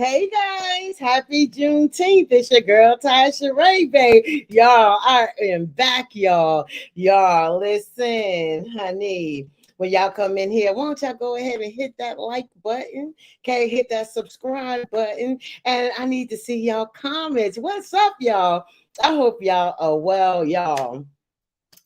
Hey guys, happy Juneteenth. It's your girl Tasha Ray, babe. Y'all, I am back, y'all. Y'all, listen, honey. When y'all come in here, why don't y'all go ahead and hit that like button? Okay, hit that subscribe button. And I need to see y'all comments. What's up, y'all? I hope y'all are well, y'all.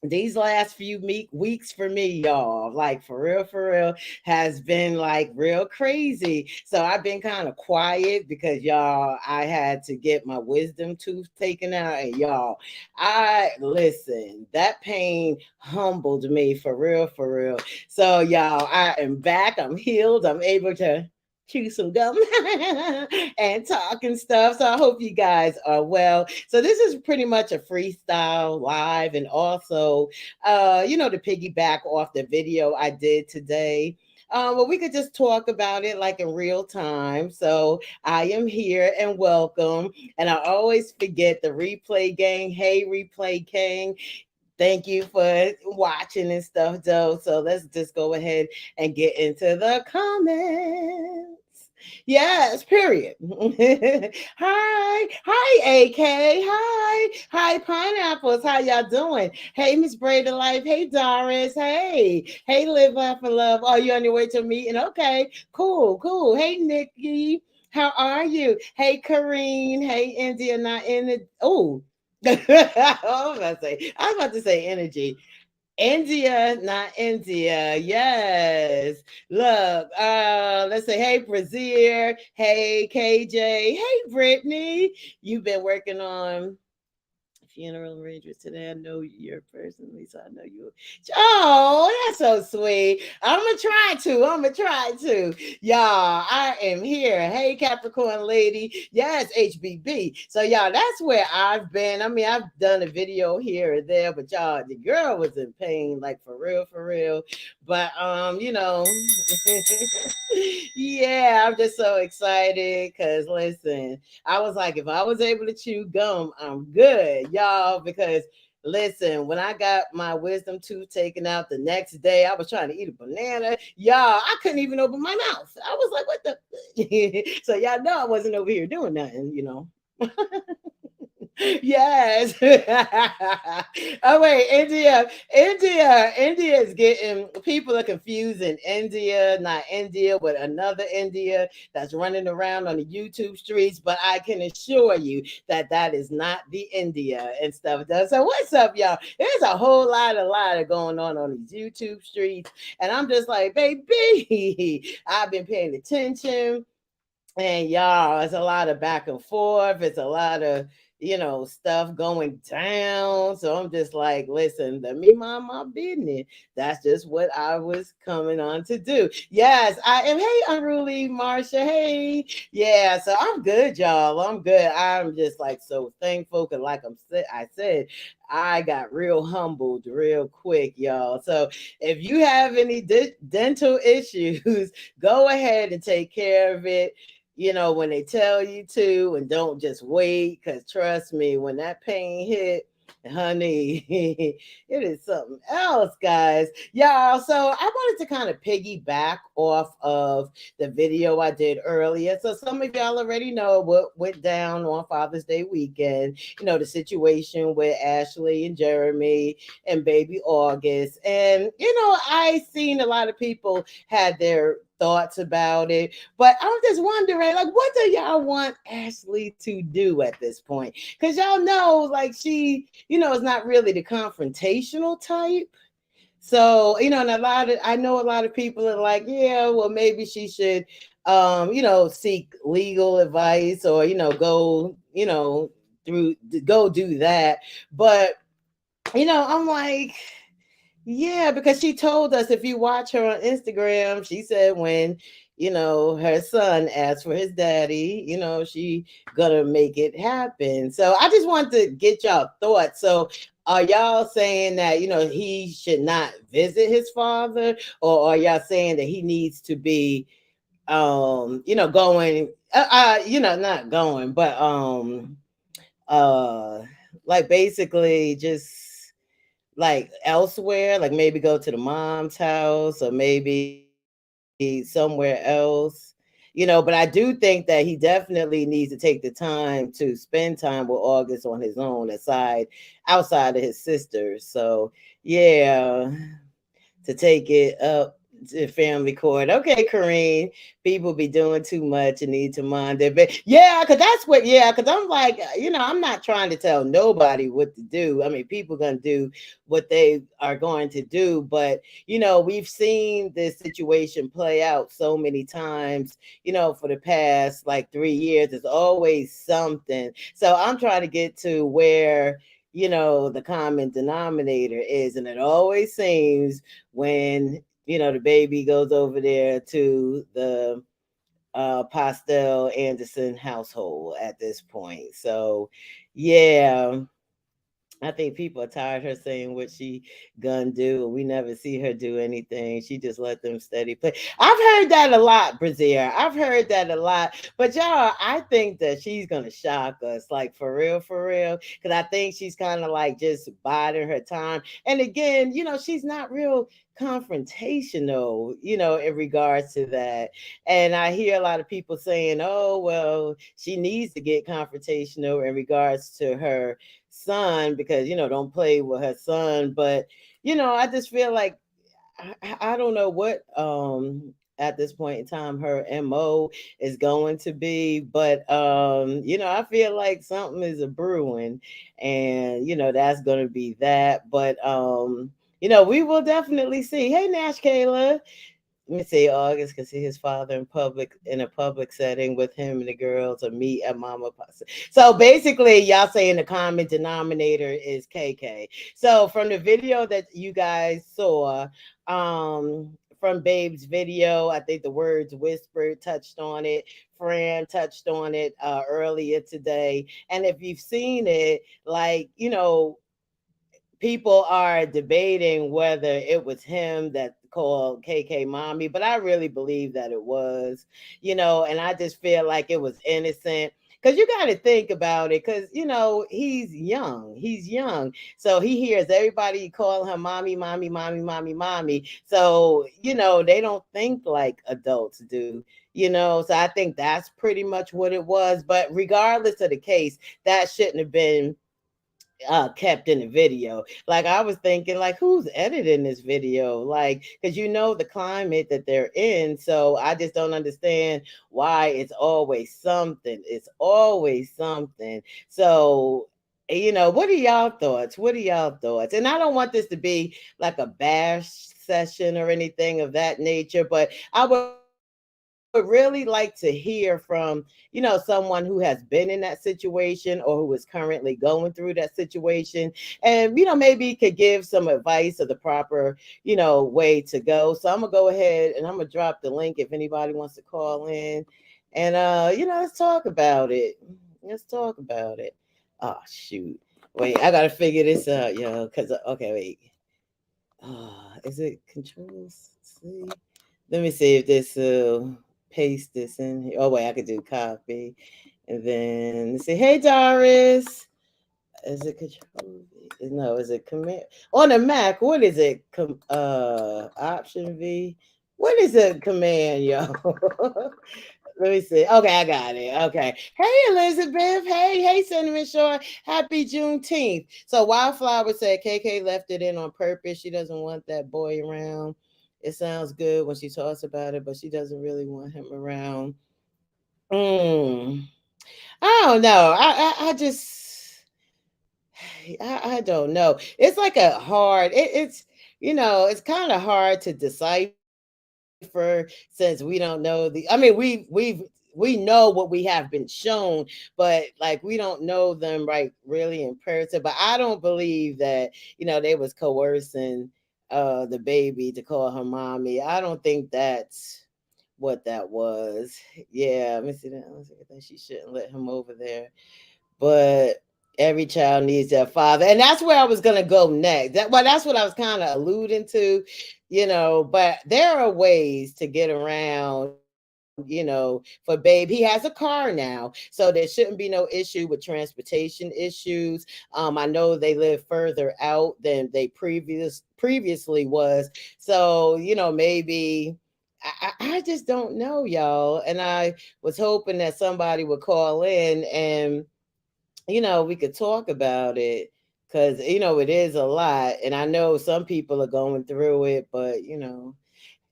These last few weeks for me, y'all, like for real, has been like real crazy. So I've been kind of quiet because y'all, I had to get my wisdom tooth taken out, and y'all, I listen. That pain humbled me for real, for real. So y'all, I am back. I'm healed. I'm able to chew some gum and talk and stuff. So I hope you guys are well. So this is pretty much a freestyle live, and also, to piggyback off the video I did today. Well, we could just talk about it like in real time. So I am here and welcome. And I always forget the replay gang. Hey, replay gang. Thank you for watching and stuff, Joe. So let's just go ahead and get into the comments. Yes, period. Hi, AK. Hi, pineapples. How y'all doing? Hey, Miss Breda Life. Hey, Doris. Hey, Live Laugh and Love. Are you on your way to a meeting? Okay, cool. Hey, Nikki. How are you? Hey, Kareen. Hey, India. Not in the. Oh, I was about to say energy. India, not India. Yes. Look, let's say, hey, Brazier. Hey, KJ. Hey, Brittany. You've been working on funeral arrangements today. I know you're personally, so I know you. Oh, that's so sweet. I'm gonna try to. Y'all, I am here. Hey, Capricorn lady. Yes, HBB. So y'all, that's where I've been. I mean, I've done a video here or there, but y'all, the girl was in pain, like for real, for real. But yeah, I'm just so excited because listen, I was like, if I was able to chew gum, I'm good, y'all. Because listen, when I got my wisdom tooth taken out the next day, I was trying to eat a banana. Y'all, I couldn't even open my mouth. I was like, what the? So y'all know I wasn't over here doing nothing. Yes. Oh wait, India is getting people are confusing India, not India, but another India that's running around on the YouTube streets. But I can assure you that that is not the India and stuff. So what's up, y'all? There's a whole lot of going on these YouTube streets, and I'm just like, baby, I've been paying attention. And y'all, it's a lot of back and forth. It's a lot of, stuff going down. So I'm just like, listen, let me mind my business. That's just what I was coming on to do. Yes, I am. Hey, Unruly Marsha. Hey. Yeah, so I'm good, y'all. I'm good. I'm just like so thankful because, like I said, I got real humbled real quick, y'all. So if you have any dental issues, go ahead and take care of it, when they tell you to, and don't just wait. Because trust me, when that pain hit, honey, it is something else, guys. Y'all, so I wanted to kind of piggyback off of the video I did earlier. So some of y'all already know what went down on Father's Day weekend. The situation with Ashley and Jeremy and baby August. And, I seen a lot of people had their thoughts about it. But I'm just wondering, like, what do y'all want Ashley to do at this point? Because y'all know, like, she, is not really the confrontational type. So, and I know a lot of people are like, yeah, well, maybe she should, seek legal advice or, go, go do that. But, I'm like, yeah, because she told us, if you watch her on Instagram, she said when, her son asked for his daddy, she gonna make it happen. So I just want to get y'all thoughts. So are y'all saying that, he should not visit his father, or are y'all saying that he needs to be, going, not going, but, uh, like basically just like elsewhere, like maybe go to the mom's house or maybe somewhere else. But I do think that he definitely needs to take the time to spend time with August on his own, outside of his sisters. So yeah, to take it up to family court. Okay, Kareem, people be doing too much and need to mind their business. Yeah, because I'm like, I'm not trying to tell nobody what to do. I mean, people gonna do what they are going to do, but we've seen this situation play out so many times, for the past like 3 years. There's always something. So I'm trying to get to where the common denominator is. And it always seems when, the baby goes over there to the Postel Anderson household at this point. So, yeah. I think people are tired of her saying what she gonna do, and we never see her do anything. She just let them steady play. I've heard that a lot, Brazier. I've heard that a lot. But y'all, I think that she's gonna shock us, like for real. Because I think she's kind of like just biding her time. And again, she's not real confrontational, in regards to that. And I hear a lot of people saying, oh, well, she needs to get confrontational in regards to her son because don't play with her son. But I just feel like I don't know what at this point in time her mo is going to be, but I feel like something is a brewing, and that's going to be that. But we will definitely see. Hey, Nash Kayla. Let me say August can see his father in a public setting with him and the girls or meet at Mama Pasta. So basically, y'all saying the common denominator is KK. So from the video that you guys saw, from Babe's video, I think the words whispered touched on it. Fran touched on it earlier today. And if you've seen it, like, people are debating whether it was him that called KK mommy, but I really believe that it was, and I just feel like it was innocent. Because you got to think about it, because, he's young. He's young. So he hears everybody call him mommy, mommy, mommy, mommy, mommy. So, they don't think like adults do, So I think that's pretty much what it was. But regardless of the case, that shouldn't have been kept in the video. Like I was thinking, like, who's editing this video? Like, because the climate that they're in. So I just don't understand why it's always something. It's always something. So what are y'all thoughts? What are y'all thoughts? And I don't want this to be like a bash session or anything of that nature, but I would really like to hear from, someone who has been in that situation or who is currently going through that situation. And, maybe could give some advice of the proper, way to go. So I'm gonna go ahead and I'm gonna drop the link if anybody wants to call in. And let's talk about it. Let's talk about it. Oh shoot. Wait, I gotta figure this out, yo. Cause okay, wait. Is it Control C? Let me see if this paste this in here. Oh wait, I could do copy, and then let's see. Hey Doris, is it Control V? No, is it Command on the Mac? What is it? Option V. What is a command, yo? Let me see. Okay, I got it. Okay. Hey, Elizabeth. Hey, Cinnamon Shore. Happy Juneteenth. So Wildflower said KK left it in on purpose. She doesn't want that boy around. It sounds good when she talks about it, but she doesn't really want him around. Mm. I don't know. I just I don't know. It's like a hard. It's kind of hard to decipher since we don't know the. I mean, we know what we have been shown, but like we don't know them right really in person. But I don't believe that they was coercing the baby to call her mommy. I don't think that's what that was. Yeah, let me see that. I think she shouldn't let him over there. But every child needs their father, and that's where I was gonna go next. That's what I was kind of alluding to, But there are ways to get around, for Babe. He has a car now, so there shouldn't be no issue with transportation issues. I know they live further out than they previously was, so maybe I just don't know, y'all. And I was hoping that somebody would call in and, we could talk about it because, it is a lot. And I know some people are going through it, but,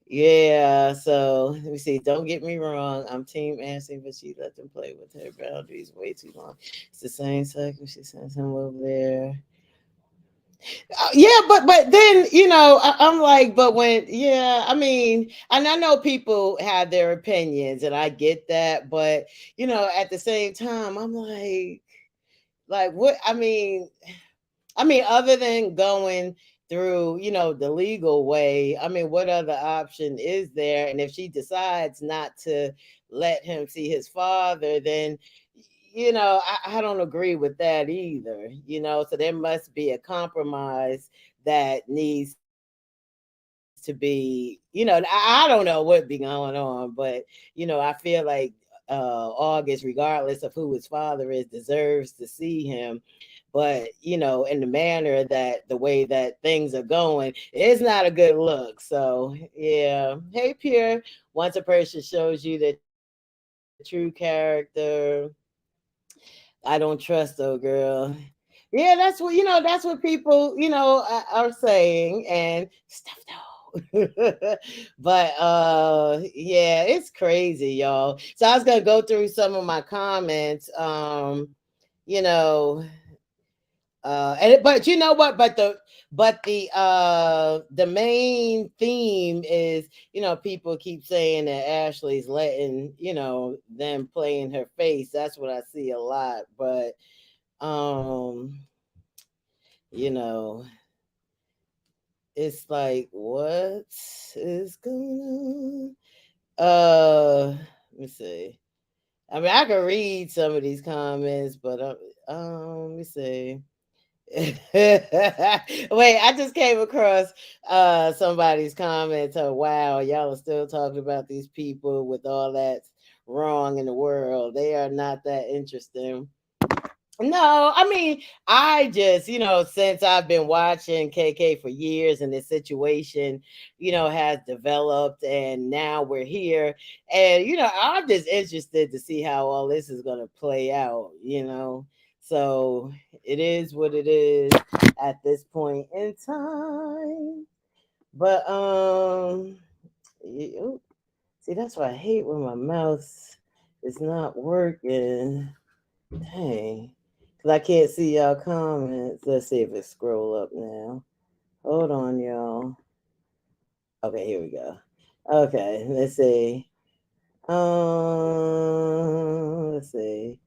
yeah. So let me see. Don't get me wrong. I'm Team Ansley, but she let them play with her boundaries way too long. It's the same cycle. She sends him over there. Yeah, but then I'm like, but when yeah, I mean, and I know people have their opinions, and I get that, but at the same time, I'm like what? I mean, other than going through, the legal way, I mean, what other option is there? And if she decides not to let him see his father, then, I don't agree with that either, so there must be a compromise that needs to be, I don't know what be going on, but, I feel like August, regardless of who his father is, deserves to see him, but in the manner that the way that things are going, it's not a good look. So yeah, hey Pierre, once a person shows you the true character, I don't trust though, girl. Yeah, that's what that's what people are saying and stuff though. But yeah, it's crazy, y'all. So I was gonna go through some of my comments. You know but you know what, but the main theme is, people keep saying that Ashley's letting them play in her face. That's what I see a lot. But um you know it's like, what is going on? Let me see. I mean, I can read some of these comments, but let me see. Wait, I just came across somebody's comments. Oh wow, y'all are still talking about these people with all that's wrong in the world. They are not that interesting. No, I mean, I just, since I've been watching KK for years and this situation, has developed and now we're here. And, I'm just interested to see how all this is going to play out. So it is what it is at this point in time. But, you, see, that's why I hate when my mouth is not working. Dang. Because I can't see y'all comments. Let's see if it scroll up now. Hold on, y'all. Okay, here we go. Okay, let's see. Let's see.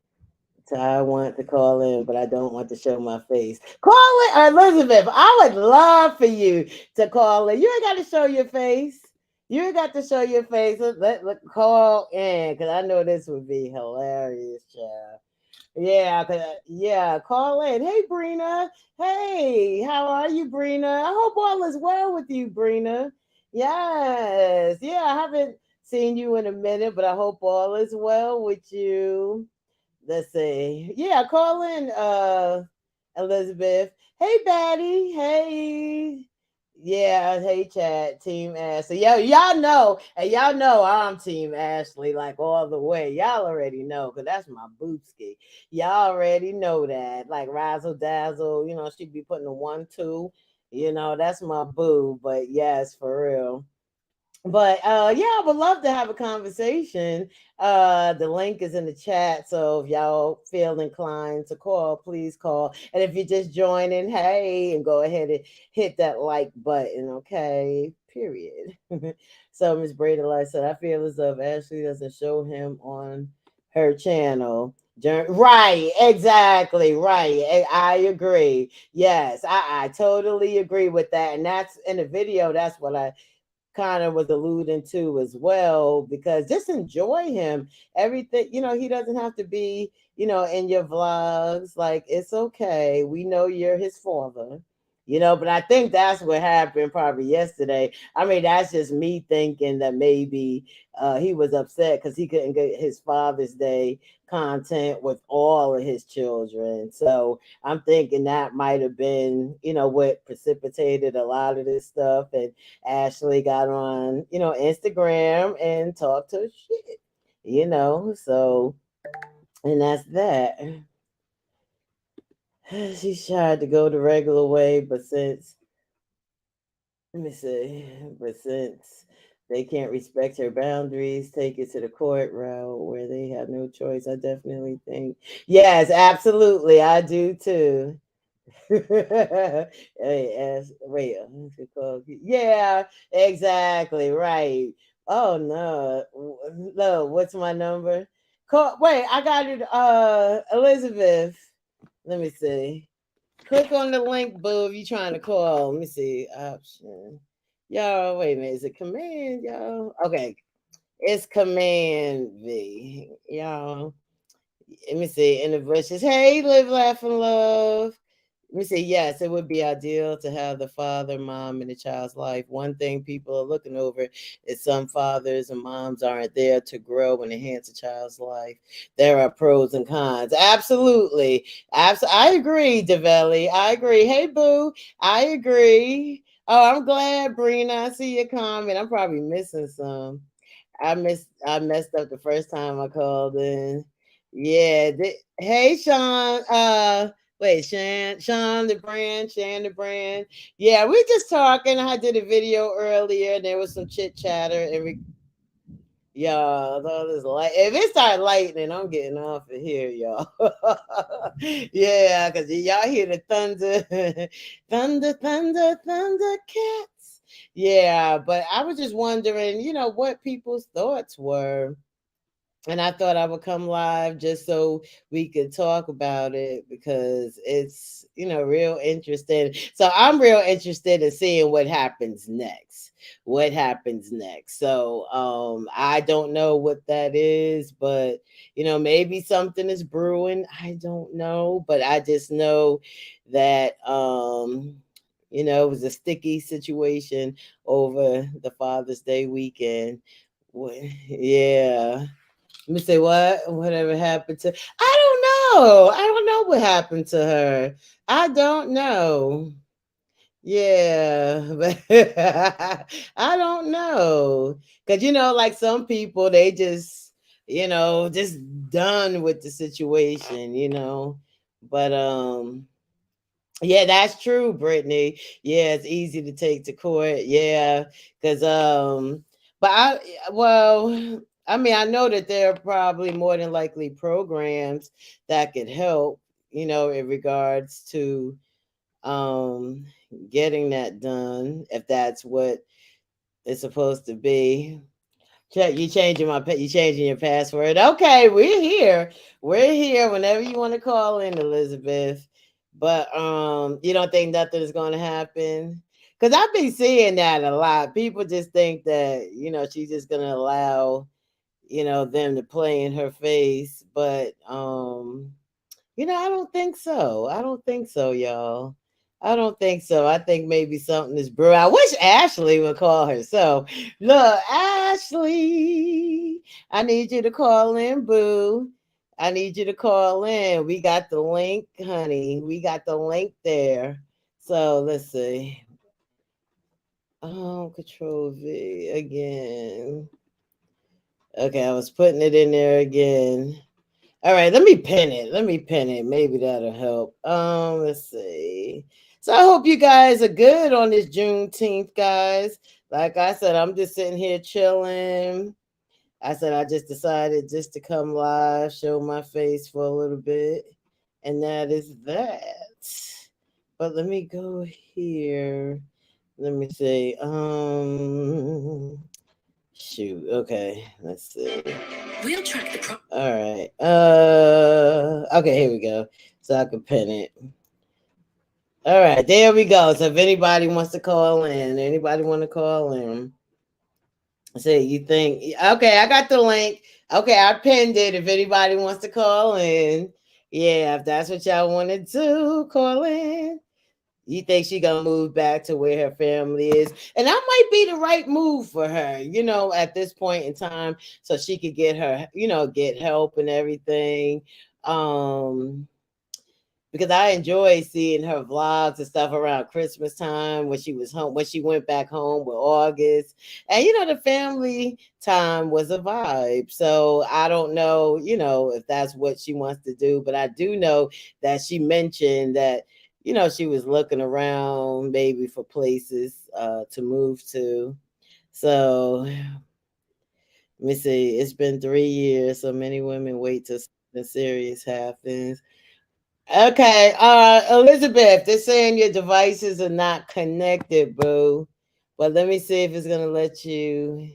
So I want to call in, but I don't want to show my face. Call in, Elizabeth. I would love for you to call in. You ain't got to show your face. You ain't got to show your face. Let call in, because I know this would be hilarious, child. Yeah, yeah, call in. Hey, Brina. Hey, how are you, Brina? I hope all is well with you, Brina. Yes, yeah, I haven't seen you in a minute, but I hope all is well with you. Let's see. Yeah, call in, Elizabeth. Hey, Batty. Hey. Yeah, hey chat, Team Ashley. Yo, y'all know, and y'all know I'm Team Ashley, like all the way. Y'all already know, because that's my bootski. Y'all already know that. Like Razzle Dazzle, she be putting a 1, 2. That's my boo. But yes, for real. But yeah, I would love to have a conversation. The link is in the chat, so if y'all feel inclined to call, please call. And if you're just joining, hey, and go ahead and hit that like button, okay? Period. So Miss Brady Light said, I feel as though if Ashley doesn't show him on her channel. Right, exactly, right. I agree. Yes, I totally agree with that. And that's in the video, that's what I kind of was alluding to as well, because just enjoy him. Everything, he doesn't have to be, in your vlogs. Like, it's okay. We know you're his father. But I think that's what happened probably yesterday. I mean, that's just me thinking that maybe he was upset because he couldn't get his Father's Day content with all of his children. So I'm thinking that might have been, what precipitated a lot of this stuff. And Ashley got on, Instagram and talked her shit. So, and that's that. She tried to go the regular way, but let me see, but since they can't respect her boundaries, take it to the court route where they have no choice. I definitely think, yes, absolutely, I do too. Hey, wait, yeah, exactly, right. Oh no, no, what's my number? Wait, I got it. Elizabeth. Let me see. Click on the link, boo, if you're trying to call. Let me see. Option. Y'all, wait a minute. Is it command, y'all? Okay. It's command V. Y'all. Let me see. In the bushes. Hey, live, laugh, and love. Let me say, yes, it would be ideal to have the father, mom in the child's life. One thing people are looking over is some fathers and moms aren't there to grow and enhance a child's life. There are pros and cons. Absolutely. I agree, Develli. I agree. Hey, boo. I agree. Oh, I'm glad, Brina. I see your comment. I'm probably missing some. I messed up the first time I called in. Yeah. Hey, Sean. Wait, Sean the brand. Yeah, we just talking. I did a video earlier. There was some chit chatter. Y'all, all this light. If it start lightning, I'm getting off of here, y'all. Yeah, because y'all hear the thunder, thunder, thunder, thunder, cats. Yeah, but I was just wondering, what people's thoughts were, and I thought I would come live just so we could talk about it because it's real interesting. So I'm real interested in seeing what happens next. What happens next? So I don't know what that is, but maybe something is brewing. I don't know, but I just know that it was a sticky situation over the Father's Day weekend. Yeah. Let me say what? Whatever happened to? I don't know. I don't know what happened to her. I don't know. Yeah, but I don't know. Cause like some people, they just done with the situation. But yeah, that's true, Brittany. Yeah, it's easy to take to court. Yeah, because but I mean, I know that there are probably more than likely programs that could help, in regards to um getting that done if that's what it's supposed to be. You changing your password. Okay, we're here. We're here whenever you want to call in, Elizabeth. But you don't think nothing is going to happen? Because I've been seeing that a lot. People just think that she's just going to allow them to play in her face. But I don't think so. I don't think so, y'all. I don't think so. I think maybe something is brewing. I wish Ashley would call herself. Look, Ashley, I need you to call in, boo. I need you to call in. We got the link, honey. We got the link there. So let's see. Oh, Control V again. Okay, I was putting it in there again. All right, let me pin it. Let me pin it. Maybe that'll help. Let's see. So I hope you guys are good on this Juneteenth, guys. Like I said, I'm just sitting here chilling. I said I just decided just to come live, show my face for a little bit, and that is that. But let me go here. Let me see. Shoot. Okay. Let's see. We'll track the all right. Okay, here we go. So I can pin it. All right, there we go. So if anybody wants to call in, anybody want to call in? Say you think okay, I got the link. Okay, I pinned it. If anybody wants to call in, yeah, if that's what y'all want to do, call in. You think she gonna move back to where her family is, and that might be the right move for her, at this point in time, so she could get her, get help and everything. Um, because I enjoy seeing her vlogs and stuff around Christmas time when she was home, when she went back home with August. And the family time was a vibe. So I don't know, if that's what she wants to do, but I do know that she mentioned that, she was looking around maybe for places to move to. So let me see, it's been 3 years. So many women wait till something serious happens. Okay, Elizabeth, they're saying your devices are not connected, boo. But let me see if it's gonna let you.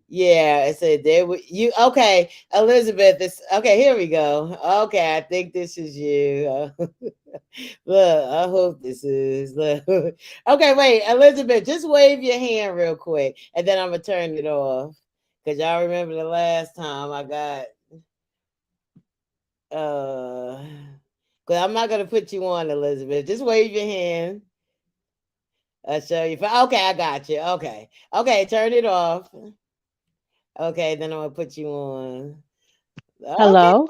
Yeah, it said there. You okay, Elizabeth? It's okay. Here we go. Okay, I think this is you. Look, I hope this is. Look. Okay, wait, Elizabeth, just wave your hand real quick, and then I'm gonna turn it off. Cause y'all remember the last time I got uh. Cause I'm not gonna put you on, Elizabeth. Just wave your hand. I'll show you. Okay, I got you. Okay. Okay, turn it off. Okay, then I'm gonna put you on. Okay. Hello.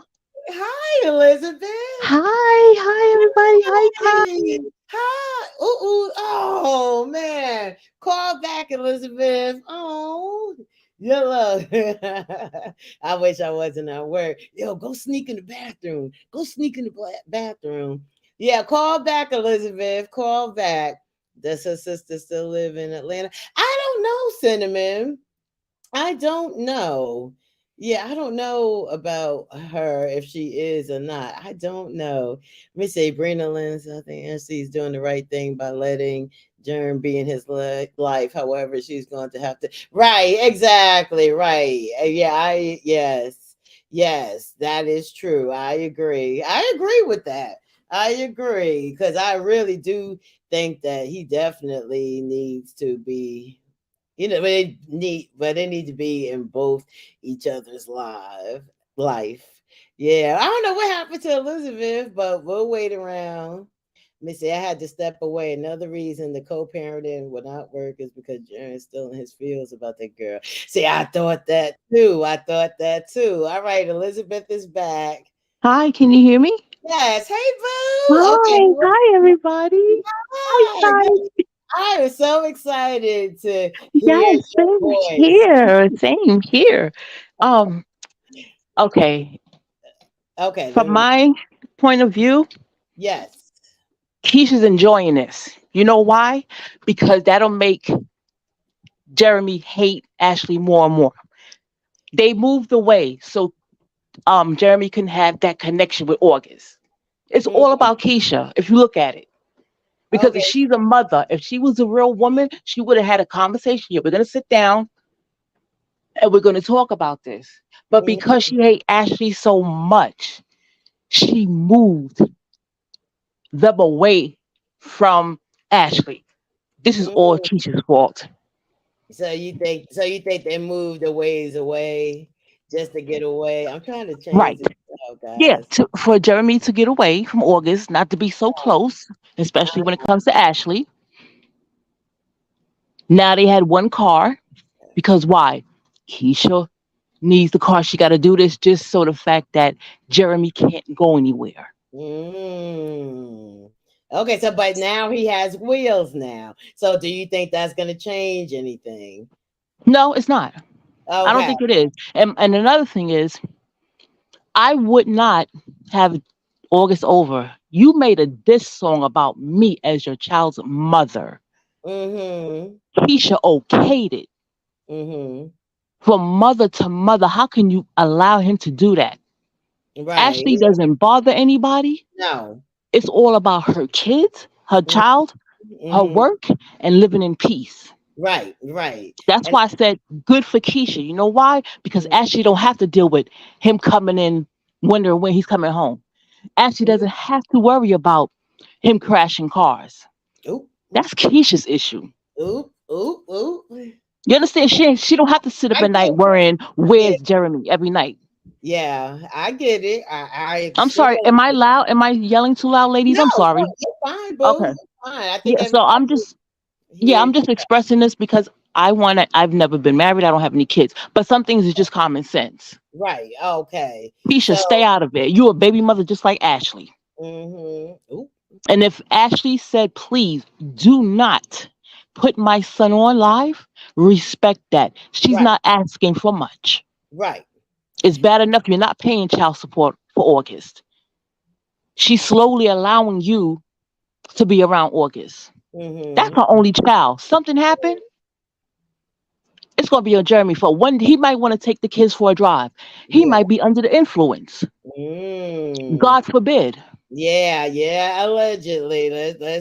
Hi, Elizabeth. Hi everybody. Hi, Ty. Hi. Hi. Ooh, ooh. Oh man. Call back, Elizabeth. Oh. You look. I wish I wasn't at work. Yo, go sneak in the bathroom. Go sneak in the bathroom. Yeah, call back, Elizabeth. Call back. Does her sister still live in Atlanta? I don't know, Cinnamon. I don't know. Yeah, I don't know about her if she is or not. I don't know. Let me say, Brina Lynn, I think NC's doing the right thing by letting Jern be in his life. However, she's going to have to. Right, exactly, right. Yeah, yes, that is true. I agree. I agree with that. I agree because I really do think that he definitely needs to be, but they need to be in both each other's life. Yeah, I don't know what happened to Elizabeth, but we'll wait around. Missy, I had to step away. Another reason the co-parenting will not work is because Jaren's still in his feels about that girl. See, I thought that too. I thought that too. All right, Elizabeth is back. Hi, can you hear me? Yes. Hey, boo. Okay. Hi everybody. Hi, Hi. Ty. I am so excited to hear Yes, your same voice. here. Same here. Um, okay. Okay, let From me. my point of view, Yes. Keisha's enjoying this. You know why? Because that'll make Jeremy hate Ashley more and more. They moved away so Jeremy can have that connection with August. It's all Mm, about Keisha, if you look at it. Because if okay. she's a mother, if she was a real woman, she would have had a conversation. Yeah, we're gonna sit down and we're gonna talk about this. But because Mm, she hate Ashley so much, she moved them away from Ashley. This is all mm. Keisha's fault. So you think they moved a ways away just to get away? I'm trying to change Right. this out, Yeah, guys. for Jeremy to get away from August, not to be so close, especially when it comes to Ashley. Now they had one car because why? Keisha needs the car. She got to do this just so the fact that Jeremy can't go anywhere. Mm. Okay, so but now he has wheels now. So do you think that's going to change anything? No, it's not. I don't Okay. think it is. And another thing is, I would not have August over. You made a diss song about me as your child's mother. Mhm. Keisha okayed it. Mhm. From mother to mother, how can you allow him to do that? Right. Ashley doesn't bother anybody. No. It's all about her kids, her Mhm. child, her Mhm. work, and living in peace. Right. Right. That's And why I said good for Keisha. You know why? Because Ashley don't have to deal with him coming in, wondering when he's coming home. Ashley doesn't have to worry about him crashing cars. oop, oop, That's Keisha's issue. oop, oop, oop. You understand? She don't have to sit up I at get night it. worrying Yeah, where's Jeremy every night. yeah, I get it. I I'm sure. sorry. Am I loud? Am I yelling too loud, ladies? No, I'm no, sorry. you're fine, Okay. boo. fine. I think Yeah, so I'm everybody just yeah, here. I'm just expressing this because I've never been married, I don't have any kids. But some things is just common sense. Right. Okay. Keisha, So, stay out of it. You a baby mother just like Ashley. Ooh, And if Ashley said, please do not put my son on live, respect that. She's right, not asking for much. right. It's bad enough you're not paying child support for August. She's slowly allowing you to be around August. That's Mm-hmm. her only child. Something happened, it's gonna be on Jeremy for one. He might want to take the kids for a drive. He Yeah. might be under the influence. Mm. God forbid. Yeah, yeah, allegedly.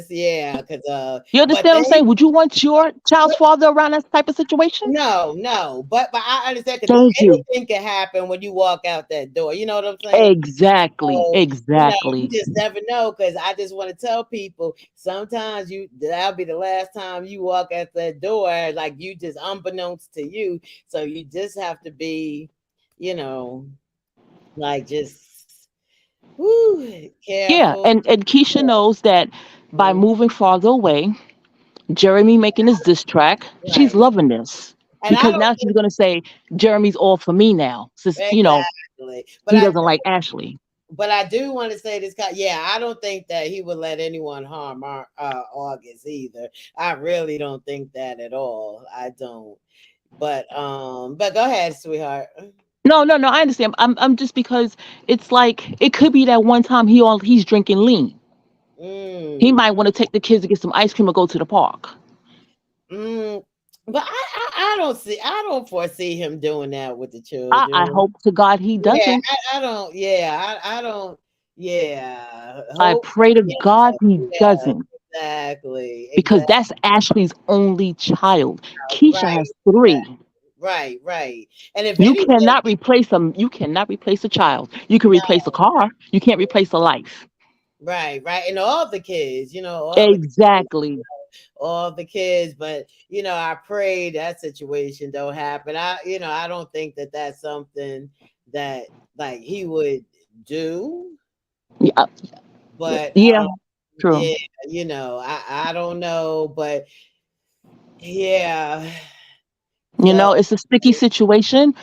Yeah, because You but understand what I'm they saying? Would you want your child's father around that type of situation? no, no, but I understand because Thank you. anything can happen when you walk out that door. You know what I'm saying? Exactly. So, you Exactly. just never know. Because I just want to tell people sometimes that'll be the last time you walk out that door, like you just unbeknownst to you. So you just have to be, you know, like just Yeah, careful. and Keisha knows that by Mhm. moving farther away, Jeremy making his diss track, she's Right. loving this And I because don't now she's gonna say Jeremy's all for me now, since exactly, he doesn't like Ashley. but I do want to say this. Yeah, I don't think that he would let anyone harm August either. I really don't think that at all. I don't. But go ahead, sweetheart. No, no, no. I understand. I'm just because it's like it could be that one time he's drinking lean. He Mm, might want to take the kids to get some ice cream or go to the park. mm. But I don't see. I don't foresee him doing that with the I children. hope to God he Yeah, doesn't. I don't. Yeah, I don't. Yeah, I hope. pray to Yeah, God he yeah, doesn't exactly, because exactly. that's Ashley's only child. Keisha Right, has three. right, right. And if You anything, cannot replace them. You cannot replace a child. You can no, replace a car. You can't replace a life. right, right. And all the kids, Exactly. all the kids. But I pray that situation don't happen. I don't think that that's something that like he would do. Yeah. But Yeah. True. yeah, I don't know. But yeah, so It's a sticky situation,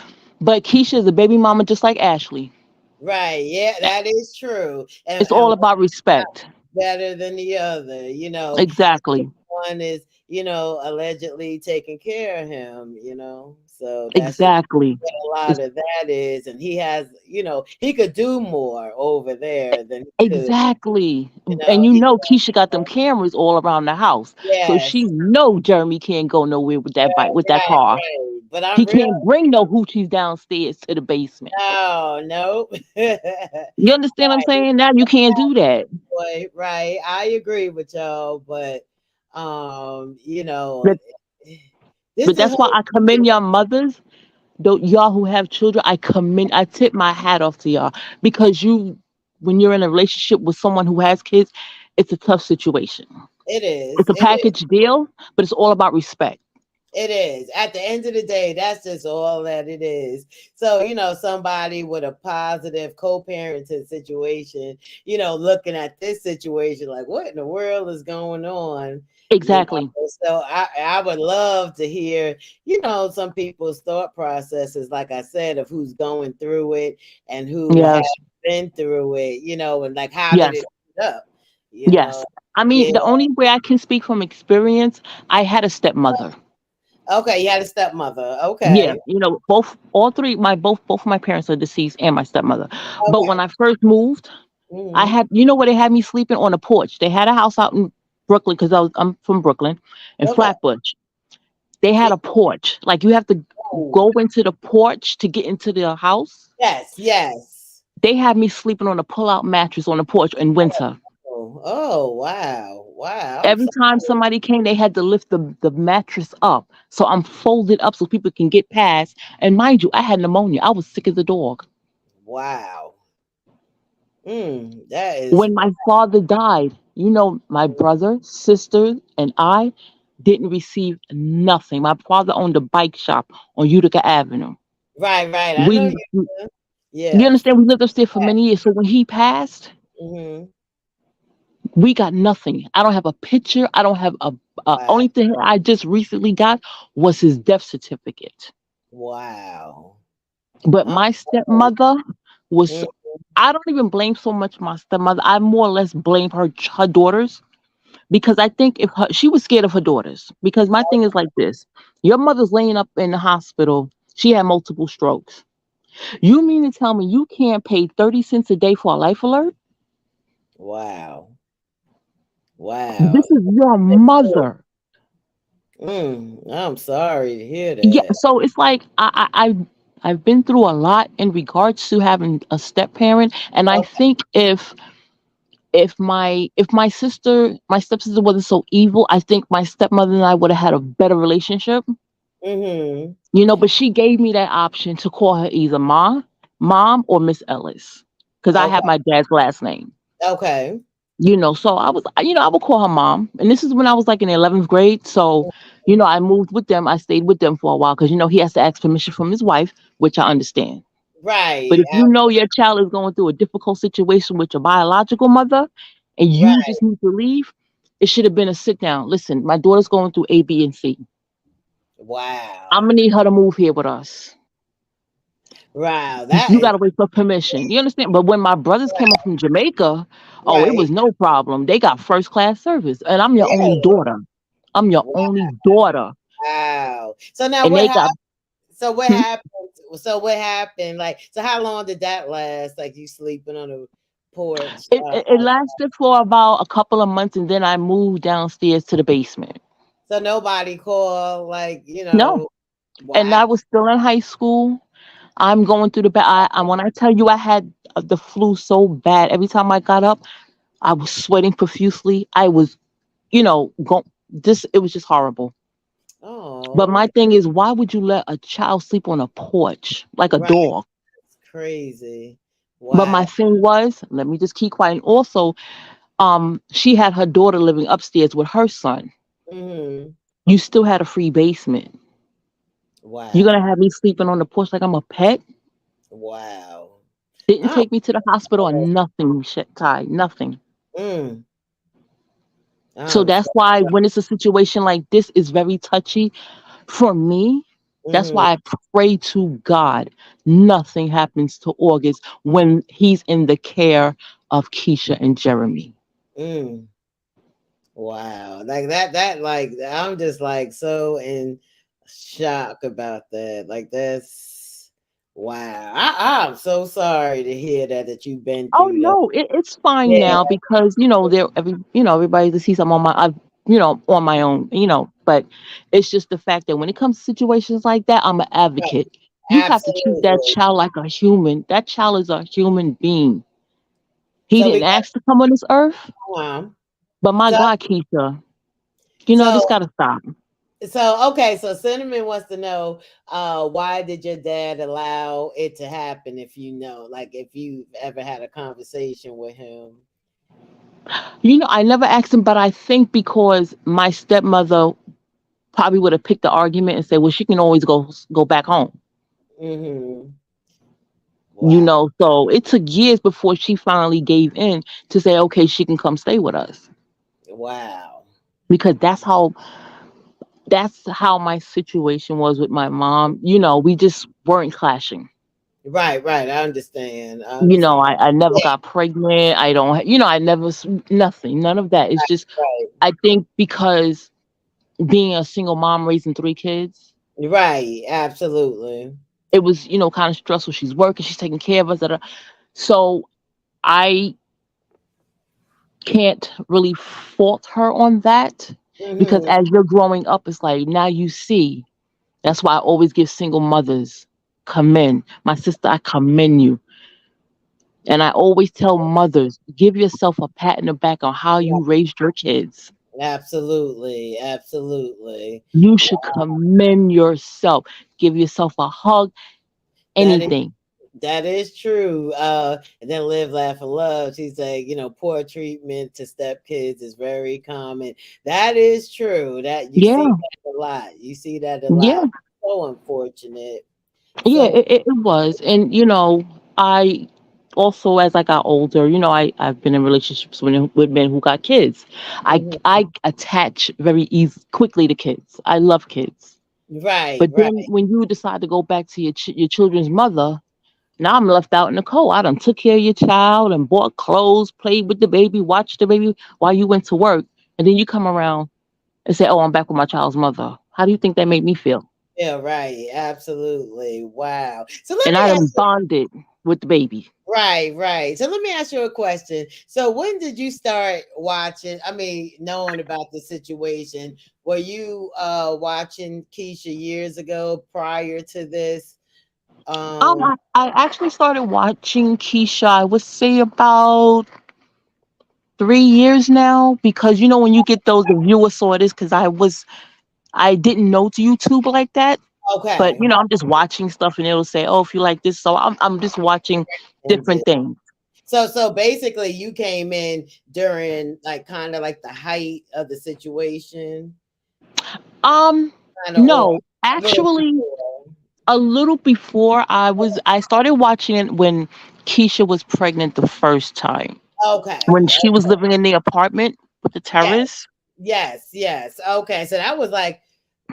but Keisha is a baby mama just like Ashley. right, yeah, that is true. And It's all about respect. better than the other. Exactly. One is, allegedly taking care of him, so that's just Exactly. what a lot It's of that is. And he has, he could do more over there than he could, exactly. you And know. He, Keisha got them cameras all around the house. So she yes, know Jeremy can't go nowhere with that bike, with that right, car. right. But I'm He real. can't bring no hoochies downstairs to the basement. No, nope. You understand what I'm saying? Now you can't do that. Boy, right. I agree with y'all, but But this but is that's why I commend y'all mothers, though y'all who have children. I tip my hat off to y'all because when you're in a relationship with someone who has kids, it's a tough situation. it is. It's a It is. package deal, but it's all about respect. It is. At the end of the day, that's just all that it is. So, somebody with a positive co-parenting situation, looking at this situation like, what in the world is going on? Exactly. So I would love to hear, some people's thought processes, like I said, of who's going through it and who has Yes. been through it, and like how did Yes. it end up, you know? Yes. I mean, Yeah. the only way I can speak from experience, I had a stepmother. Okay, you had a stepmother. Yeah, Okay. all three, both of my parents are deceased, and my stepmother. But Okay. when I first moved, I Mhm. had, where they had me sleeping on a porch. They had a house out in Brooklyn because I'm from Brooklyn, in Okay. Flatbush. They had a porch. Like you have to Oh, go into the porch to get into the house. yes, yes. They had me sleeping on a pull-out mattress on the porch in winter. Oh, wow. Wow. I'm Every time sorry. somebody came, they had to lift the mattress up. So I'm folded up so people can get past. And mind you, I had pneumonia. I was sick as a dog. Wow. That is When my father died, my brother, sister, and I didn't receive nothing. My father owned a bike shop on Utica Avenue. right, right. I know We, you. you Yes. understand? We lived upstairs for many years. So when he passed, Mm-hmm. We got nothing. I don't have a picture. I don't have a Wow. only thing I just recently got was his death certificate. Wow. But I'm my sorry. stepmother was, Mm, I don't even blame so much my stepmother. I more or less blame her daughters, because I think if she was scared of her daughters. Because my thing is like this: your mother's laying up in the hospital. She had multiple strokes. You mean to tell me you can't pay 30 cents a day for a life alert? wow. Wow. This is your mother. I'm sorry to hear Yeah, that. so it's like I've been through a lot in regards to having a step parent, and I Okay. think if my stepsister wasn't so evil, I think my stepmother and I would have had a better relationship. Mm-hmm. But she gave me that option to call her either mom or Miss Ellis, because I have Okay. my dad's last name. Okay. So I would call her mom, and this is when I was like in the 11th grade. So, I moved with them. I stayed with them for a while because he has to ask permission from his wife, which I understand. But Right. if you know your child is going through a difficult situation with your biological mother, and you Right. just need to leave, it should have been a sit down. Listen, my daughter's going through A, B, and C. I'm Wow. gonna need her to move here with us. Wow. That You is gotta wait for permission. You understand? But when my brothers came up from Jamaica, oh, it right. was no problem. They got first class service, and I'm your only Really? daughter. I'm your only daughter, Wow. So now and what they happened? got. So what Hmm? happened? So what happened? Like, so how long did that last? Like you sleeping on a porch? It lasted for about a couple of months, and then I moved downstairs to the basement. So nobody called, No, and wow. I was still in high school. I'm going through the bad. When I tell you I had the flu so bad, every time I got up, I was sweating profusely. I was, go this. It was just horrible. But Oh, my thing is, why would you let a child sleep on a porch like a right. dog? It's crazy. But Wow. my thing was, let me just keep quiet. And also, she had her daughter living upstairs with her son. Hmm. You still had a free basement. You're gonna Wow. have me sleeping on the porch like I'm a pet? Wow. Didn't Oh, take me to the hospital or nothing, shit, Ty, nothing. mm, So I'm that's so why when it's a situation like this, is very touchy for me. That's hmm why I pray to God nothing happens to August when he's in the care of Keisha and Jeremy. mm. Wow. Like that like I'm just like so in shock about that. Like that's wow. I'm so sorry to hear that you've been Oh through that. no, it's fine Yeah. now because everybody that sees I'm on on my own, but it's just the fact that when it comes to situations like that, I'm an Right. advocate. You have to treat that Absolutely. child like a human. That child is a human being. He So we didn't got ask to come on this earth, um but my so God, Keisha, so this gotta stop. okay, so Cinnamon wants to know why did your dad allow it to happen if you know, like if you've ever had a conversation with him. I never asked him, but I think because my stepmother probably would have picked the argument and said, "Well, she can always go back home." Hmm. Wow. So it took years before she finally gave in to say, "Okay, she can come stay with us," Wow. because that's how my situation was with my mom. We just weren't clashing. Right, right. I understand. I understand. I never Yeah, got pregnant. I don't, I never, nothing, none of that. It's just, right. I think because being a single mom raising three kids, Right. Absolutely. it was, kind of stressful. She's working, she's taking care of us. So I can't really fault her on that, because Hmm. as you're growing up, it's like now you see. That's why I always give single mothers commend. My sister, I commend you. And I always tell mothers, give yourself a pat in the back on how you raised your kids. Absolutely. Absolutely. You should commend yourself. Give yourself a hug, That is anything. that is true. And then live, laugh, and love. She's like, poor treatment to stepkids is very common. That is true. That you see Yeah, that a lot. You see that a lot. yeah, So unfortunate. yeah. So It was, and I also as I got older, I've been in relationships with men who got kids. Mhm. I attach very easy quickly to kids. I love kids. Right, But right. then when you decide to go back to your children's mother, now I'm left out in the cold. I done took care of your child and bought clothes, played with the baby, watched the baby while you went to work, and then you come around and say, "Oh, I'm back with my child's mother." How do you think that made me feel? Yeah, right. Absolutely. Wow. So let And I me ask done bonded with the baby. right, right. So let me ask you a question. So when did you start watching? I mean, knowing about the situation, were you watching Keisha years ago prior to this? Um, I actually started watching Keisha. I would say about 3 years now, because when you get those viewer sorters, because I didn't know to YouTube like that. But okay. I'm just watching stuff and it'll say, "Oh, if you like this," so I'm just watching And different things. so basically you came in during like kind of like the height of the situation, Um, kind of or no, a little actually, before. a little before I started watching it when Keisha was pregnant the first time, when Okay. she was living in the apartment with the Yes, terrorists. yes, yes. Okay. So that was like,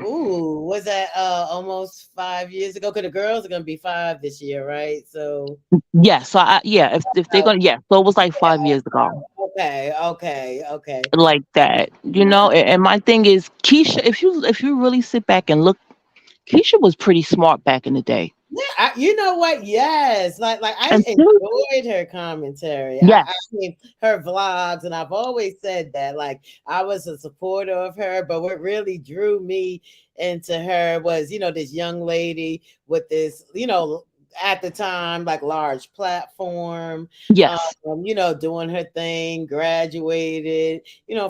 ooh, was that almost 5 years ago? Because the girls are gonna be five this year, right? So Yeah, so yeah, if they're gonna, yeah, so it was like 5 years ago, okay, okay, okay. like that, and my thing is Keisha. If you really sit back and look, Keisha was pretty smart back in the day. Yeah, you know what? Yes, like I And she was, enjoyed her commentary. I yes, mean her vlogs, and I've always said that. Like I was a supporter of her, but what really drew me into her was this young lady with this at the time like large platform, yes, doing her thing, graduated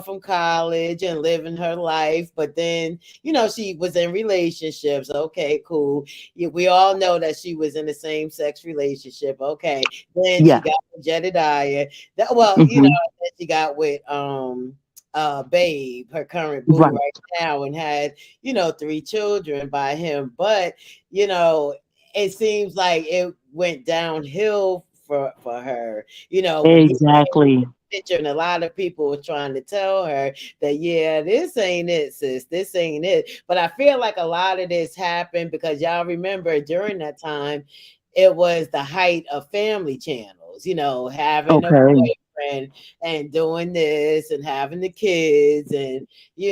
from college and living her life, but then she was in relationships. Okay, cool. We all know that she was in a same sex relationship. Okay, then she yes, got with Jedediah. Well, hmm, then she got with Babe, her current boo right, right now, and had three children by him. But you know, it seems like it went downhill for her. When you exactly, picture, and a lot of people were trying to tell her that, yeah, this ain't it, sis, this ain't it. But I feel like a lot of this happened because y'all remember during that time it was the height of family channels, having a okay, boyfriend and doing this and having the kids and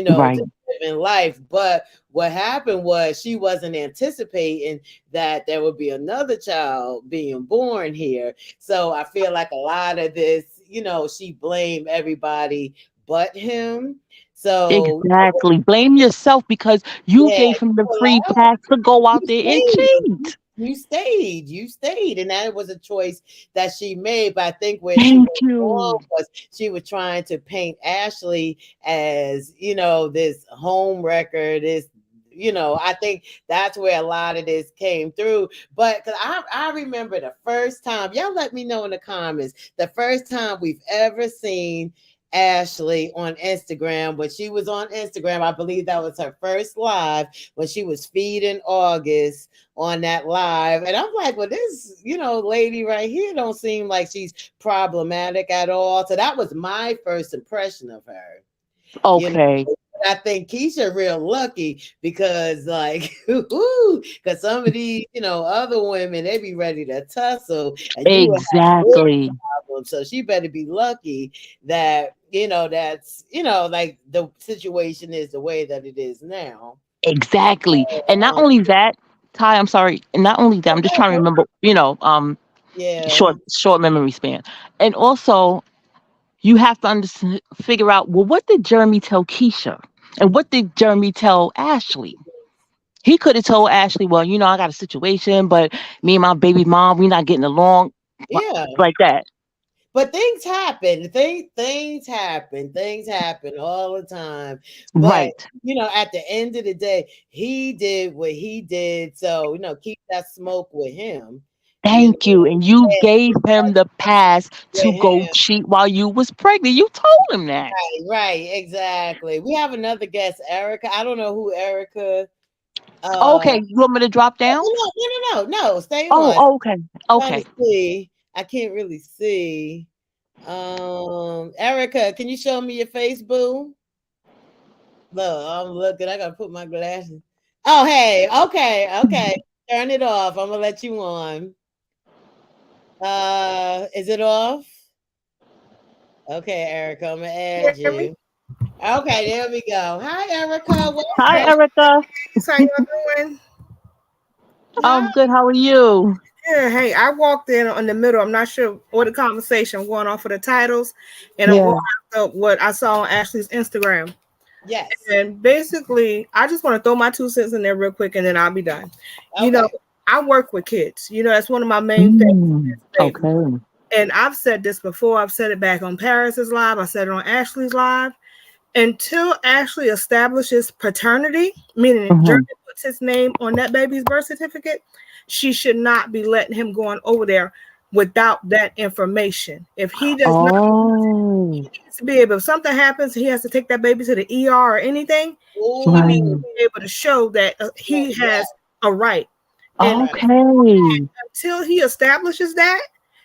right, just living life. But what happened was she wasn't anticipating that there would be another child being born here. So I feel like a lot of this, she blamed everybody but him. So exactly. Blame yourself because you yeah, gave him the you free allowed pass to go you out there and stayed. cheat. You stayed, and that was a choice that she made. But I think where she Thank went wrong you. was she was trying to paint Ashley as this home record. I think that's where a lot of this came through. But because I remember the first time, y'all let me know in the comments, the first time we've ever seen Ashley on Instagram. When she was on Instagram, I believe that was her first live when she was feeding August on that live. And I'm like, well, this, lady right here don't seem like she's problematic at all. So that was my first impression of her. You know, Okay, I think Keisha real lucky because like because some of these, other women, they be ready to tussle and you would have real exactly. problems. So she better be lucky that, that's like the situation is the way that it is now. Exactly. And not Um, only that, Ty, I'm sorry. And not only that, I'm just trying to remember, yeah. short memory span. And also, you have to figure out, well, what did Jeremy tell Keisha? And what did Jeremy tell Ashley? He could have told Ashley, well, I got a situation, but me and my baby mom, we not getting along Yeah. like that. But things happen. Things happen all the time. But Right. at the end of the day, he did what he did. So, keep that smoke with him, you Thank you. And you gave him the pass to with go him. cheat while you was pregnant. You told him that. Right, exactly. We have another guest, Erica. I don't know who Erica Okay, you want me to drop down? no, no, no, no, no. Stay on. Oh, okay. Trying to Okay. see. I can't really see. Erica, can you show me your face, boo? Look, I'm looking. I gotta put my glasses. Oh, hey, okay, okay. Turn it off. I'm gonna let you on. Is it off? Okay, Erica, I'm gonna You add hear me? you. Okay, there we go. Hi, Erica. Hi, Hey, Welcome. Erica. how y'all doing? Hi. I'm good. How are you? Yeah, hey, I walked in the middle. I'm not sure what the conversation. I'm going off of the titles, and I'm Yeah. going off of what I saw on Ashley's Instagram. Yes. And basically, I just want to throw my 2 cents in there real quick, and then I'll be done. You know, Okay. I work with kids. That's one of my main things. Baby. Okay. And I've said this before. I've said it back on Paris's live. I said it on Ashley's live. Until Ashley establishes paternity, meaning Jeremy Mm-hmm. puts his name on that baby's birth certificate, she should not be letting him go on over there without that information. If he does not, he Oh. needs to be able, if something happens, he has to take that baby to the ER or anything, he needs Right. Ooh. to be able to show that he Yeah. has a right. And Right. Okay. until he establishes that,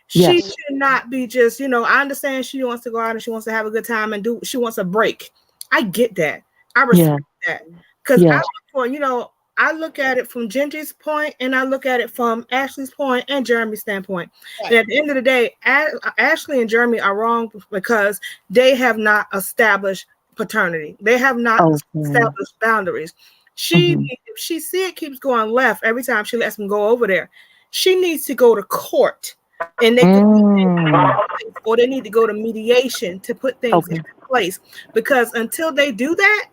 she Yes. should not be just, I understand she wants to go out and she wants to have a good time and she wants a break. I get that. I Yeah. respect that. Because I Yes. look I look at it from Gingy's point and I look at it from Ashley's point and Jeremy's standpoint. And Right. at the end of the day, Ashley and Jeremy are wrong because they have not established paternity. They have not Okay. established boundaries. Mm-hmm. If she see it keeps going left every time she lets him go over there, she needs to go to court and they could Mm. or they need to go to mediation to put things in Okay. place, because until they do that,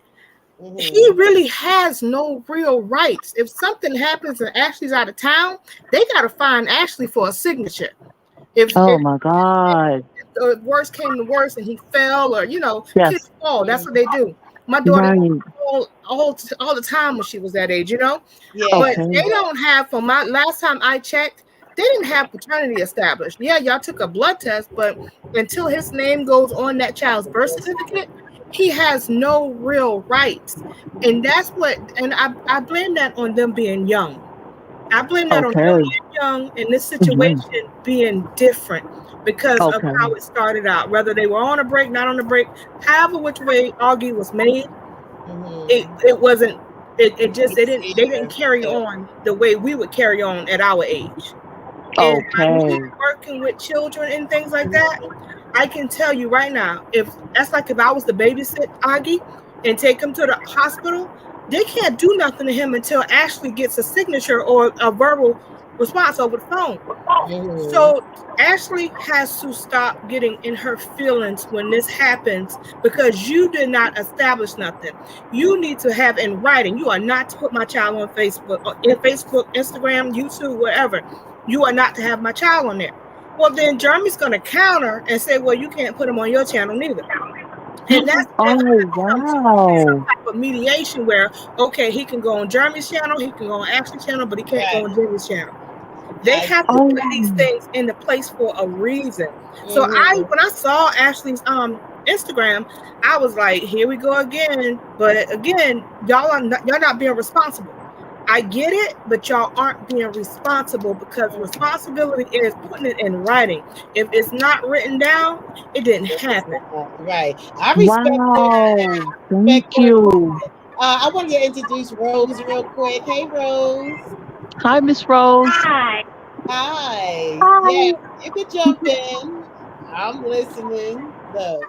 he Mm-hmm. really has no real rights. If something happens and Ashley's out of town, they got to find Ashley for a signature. Oh If my God. the worst came to worst and he fell, or Yes. kids fall, that's what they do. My daughter Right. all the time when she was that age. But Yes. they Okay. don't have, for my last time I checked, they didn't have paternity established. Yeah, y'all took a blood test, but until his name goes on that child's birth certificate, he has no real rights. And I blame that on them being young. I blame that on them Okay. being young and this Mm-hmm. situation being different because of Okay. how it started out. Whether they were on a break, not on a break, however which way Augie was made, Mm-hmm. it wasn't it just they didn't Easier. carry Yeah. on the way we would carry on at our age. And by me Okay. working with children and things like that, I can tell you right now, if that's like if I was to babysit Augie and take him to the hospital, they can't do nothing to him until Ashley gets a signature or a verbal response over the phone. Mm-hmm. So Ashley has to stop getting in her feelings when this happens because you did not establish nothing. You need to have in writing. You are not to put my child on Facebook, Instagram, YouTube, wherever. You are not to have my child on there. Well, then Jeremy's going to counter and say, well, you can't put him on your channel neither. And that's going to Oh come to some wow. type of mediation where, okay, he can go on Jeremy's channel, he can go on Ashley's channel, but he can't go Right. on Jimmy's channel. They I have to Oh. put these things into place for a reason. So mm-hmm. when I saw Ashley's Instagram, I was like, here we go again. But again, y'all not being responsible. I get it, but y'all aren't being responsible because responsibility is putting it in writing. If it's not written down, it didn't happen. Right. I respect that. Wow. Thank Respect that. you. I want to introduce Rose real quick. Hey, Rose. Hi, Miss Rose. Hi. Hi. Yeah, Hi. you could jump in. I'm listening. Look.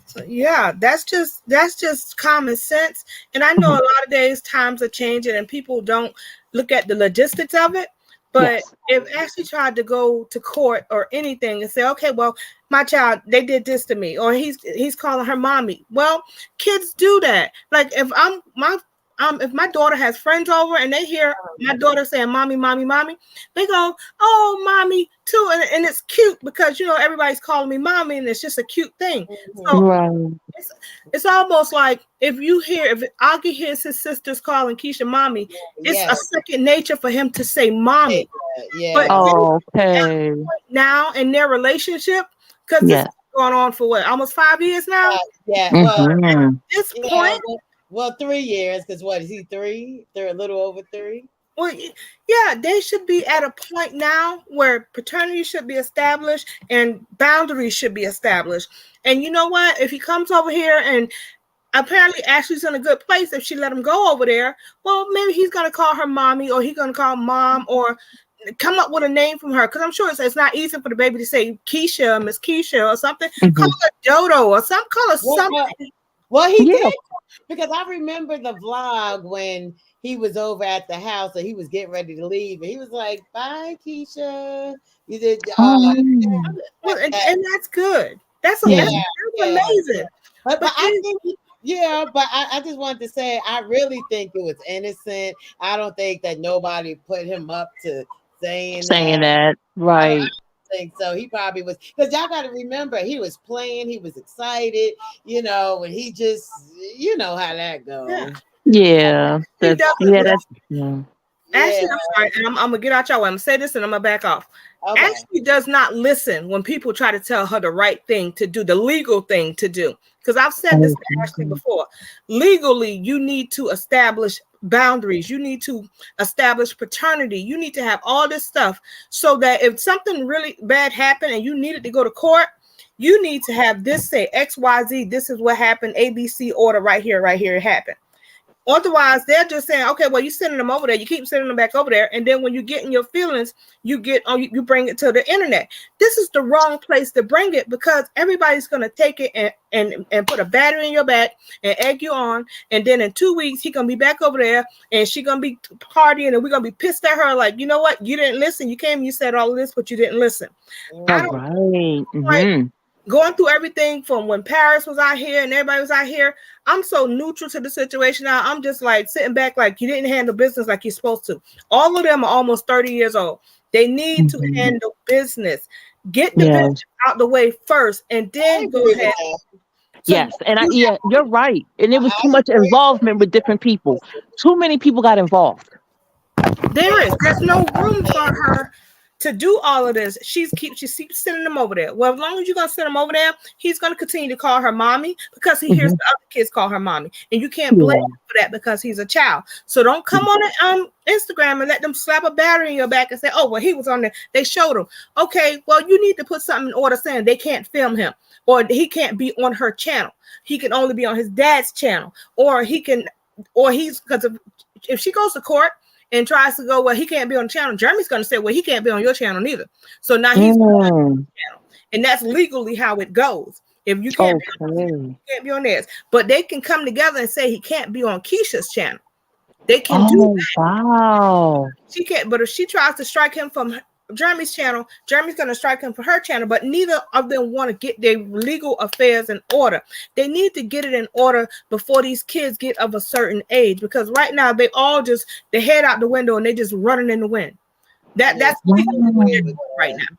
So yeah, that's just common sense. And I know a Mhm. lot of days times are changing and people don't look at the logistics of it. But Yes. if Ashley tried to go to court or anything and say, okay, well, my child, they did this to me, or he's calling her mommy. Well, kids do that. Like if my daughter has friends over and they hear my daughter saying mommy, mommy, mommy, they go, oh, mommy too. And it's cute because everybody's calling me mommy and it's just a cute thing. So Mhm. Right. it's almost like if Augie hears his sisters calling Keisha mommy, it's a Yes. second nature for him to say mommy. But Yeah. Okay. now in their relationship, because this has Yes. been going on for what, almost 5 years now? Yeah. Well, Mm-hmm. At this yeah. point, Well, 3 years, because what is he, three? They're a little over three. Well, yeah, they should be at a point now where paternity should be established and boundaries should be established. And you know what? If he comes over here and apparently Ashley's in a good place, if she let him go over there, well, maybe he's gonna call her mommy, or he's gonna call mom, or come up with a name from her. Because I'm sure it's not easy for the baby to say Keisha, Miss Keisha, or something. Call her Dodo or some. Call her something. Well, he did, because I remember the vlog when he was over at the house and he was getting ready to leave, and he was like, "Bye, Keisha." You did, well, and that's good. That's amazing. But I think, but I just wanted to say, I really think it was innocent. I don't think that nobody put him up to saying that. Right. I think so. He probably was, because y'all got to remember, he was playing, he was excited, and he just, you know how that goes. Yeah. Ashley, I'm sorry, and I'm gonna get out y'all way. I'm gonna say this and I'm gonna back off. Okay. Ashley does not listen when people try to tell her the right thing to do, the legal thing to do. Because I've said this to Ashley before. Legally, you need to establish boundaries. You need to establish paternity. You need to have all this stuff so that if something really bad happened and you needed to go to court, you need to have this say XYZ. This is what happened. ABC order right here. It happened. Otherwise, they're just saying, okay, well, you're sending them over there. You keep sending them back over there. And then when you get in your feelings, you bring it to the internet. This is the wrong place to bring it, because everybody's going to take it and put a battery in your back and egg you on. And then in 2 weeks, he's going to be back over there and she's going to be partying and we're going to be pissed at her. Like, you know what? You didn't listen. You came, you said all of this, but you didn't listen. Going through everything from when Paris was out here and everybody was out here, I'm so neutral to the situation now. I'm just like sitting back like you didn't handle business like you're supposed to. All of them are almost 30 years old. They need to handle business. Get the business out the way first and then go ahead. Yes, and you're right. And it was too much involvement with different people. Too many people got involved. There's no room for her to do all of this. She keeps sending them over there. Well, as long as you're gonna send him over there, he's gonna continue to call her mommy because he hears the other kids call her mommy, and you can't blame him for that because he's a child. So don't come on Instagram and let them slap a battery in your back and say, "Oh, well, he was on there. They showed him." Okay, well, you need to put something in order saying they can't film him, or he can't be on her channel. He can only be on his dad's channel, or because if she goes to court and tries to go, well, he can't be on the channel, Jeremy's going to say, well, he can't be on your channel neither. So now he's on the channel. And that's legally how it goes. If you can't, you can't be on theirs. But they can come together and say he can't be on Keisha's channel. They can do that. Wow. She can't, but if she tries to strike him from Jeremy's channel, Jeremy's going to strike him for her channel, but neither of them want to get their legal affairs in order. They need to get it in order before these kids get of a certain age, because right now they all just, they head out the window and they just running in the wind. That's right now.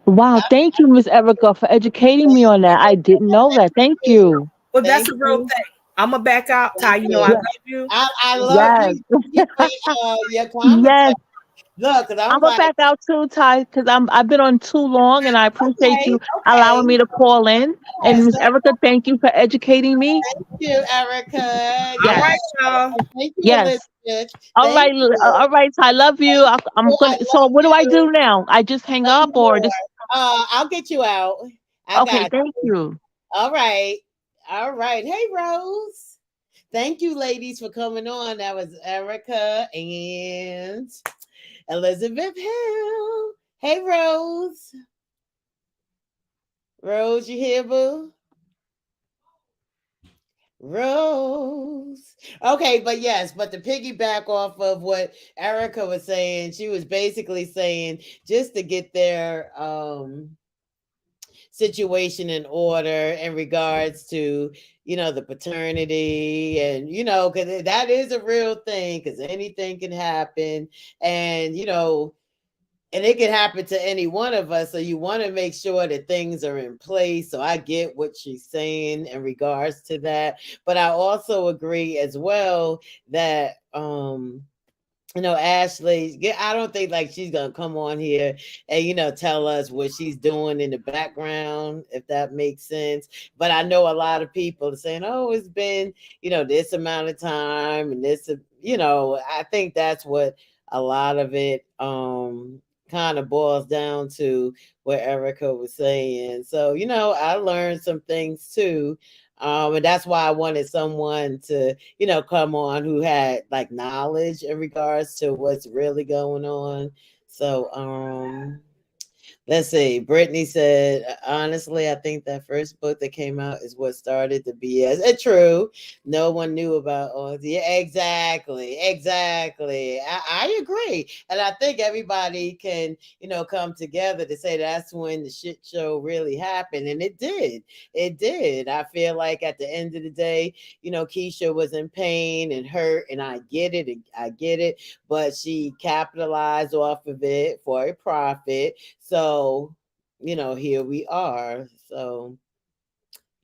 Wow, thank you, Miss Erica, for educating me on that. I didn't know that. Thank you. Well, that's a real thing. I'm gonna back out, Ty. You know I love you. I love you. Yes. Look, I'm gonna back out too, Ty, because I've been on too long, and I appreciate you allowing me to call in. And Miss Erica, thank you for educating me. Thank you, Erica. Yes. All right, y'all. Thank you, Elizabeth. All right, Ty. I love you. I'm gonna. So what do I do now? I just hang up, or just? I'll get you out. Okay, thank you. All right. Hey, Rose. Thank you, ladies, for coming on. That was Erica and Elizabeth Hill. Hey, Rose. Rose, you here, boo? Rose. Okay, but to piggyback off of what Erica was saying, she was basically saying just to get their situation in order in regards to, the paternity, and, because that is a real thing, because anything can happen, and, and it can happen to any one of us. So you want to make sure that things are in place. So I get what she's saying in regards to that. But I also agree as well that, Ashley, I don't think like she's going to come on here and, tell us what she's doing in the background, if that makes sense. But I know a lot of people are saying, oh, it's been, this amount of time and this, I think that's what a lot of it kind of boils down to what Erica was saying. So, I learned some things too. And that's why I wanted someone to, come on who had like knowledge in regards to what's really going on. So, let's see. Brittany said, honestly, I think that first book that came out is what started the BS. It's true. No one knew about all the. Yeah, exactly. Exactly. I agree. And I think everybody can, come together to say that's when the shit show really happened. And it did. It did. I feel like at the end of the day, Keisha was in pain and hurt. And I get it. I get it. But she capitalized off of it for a profit. So, here we are. So,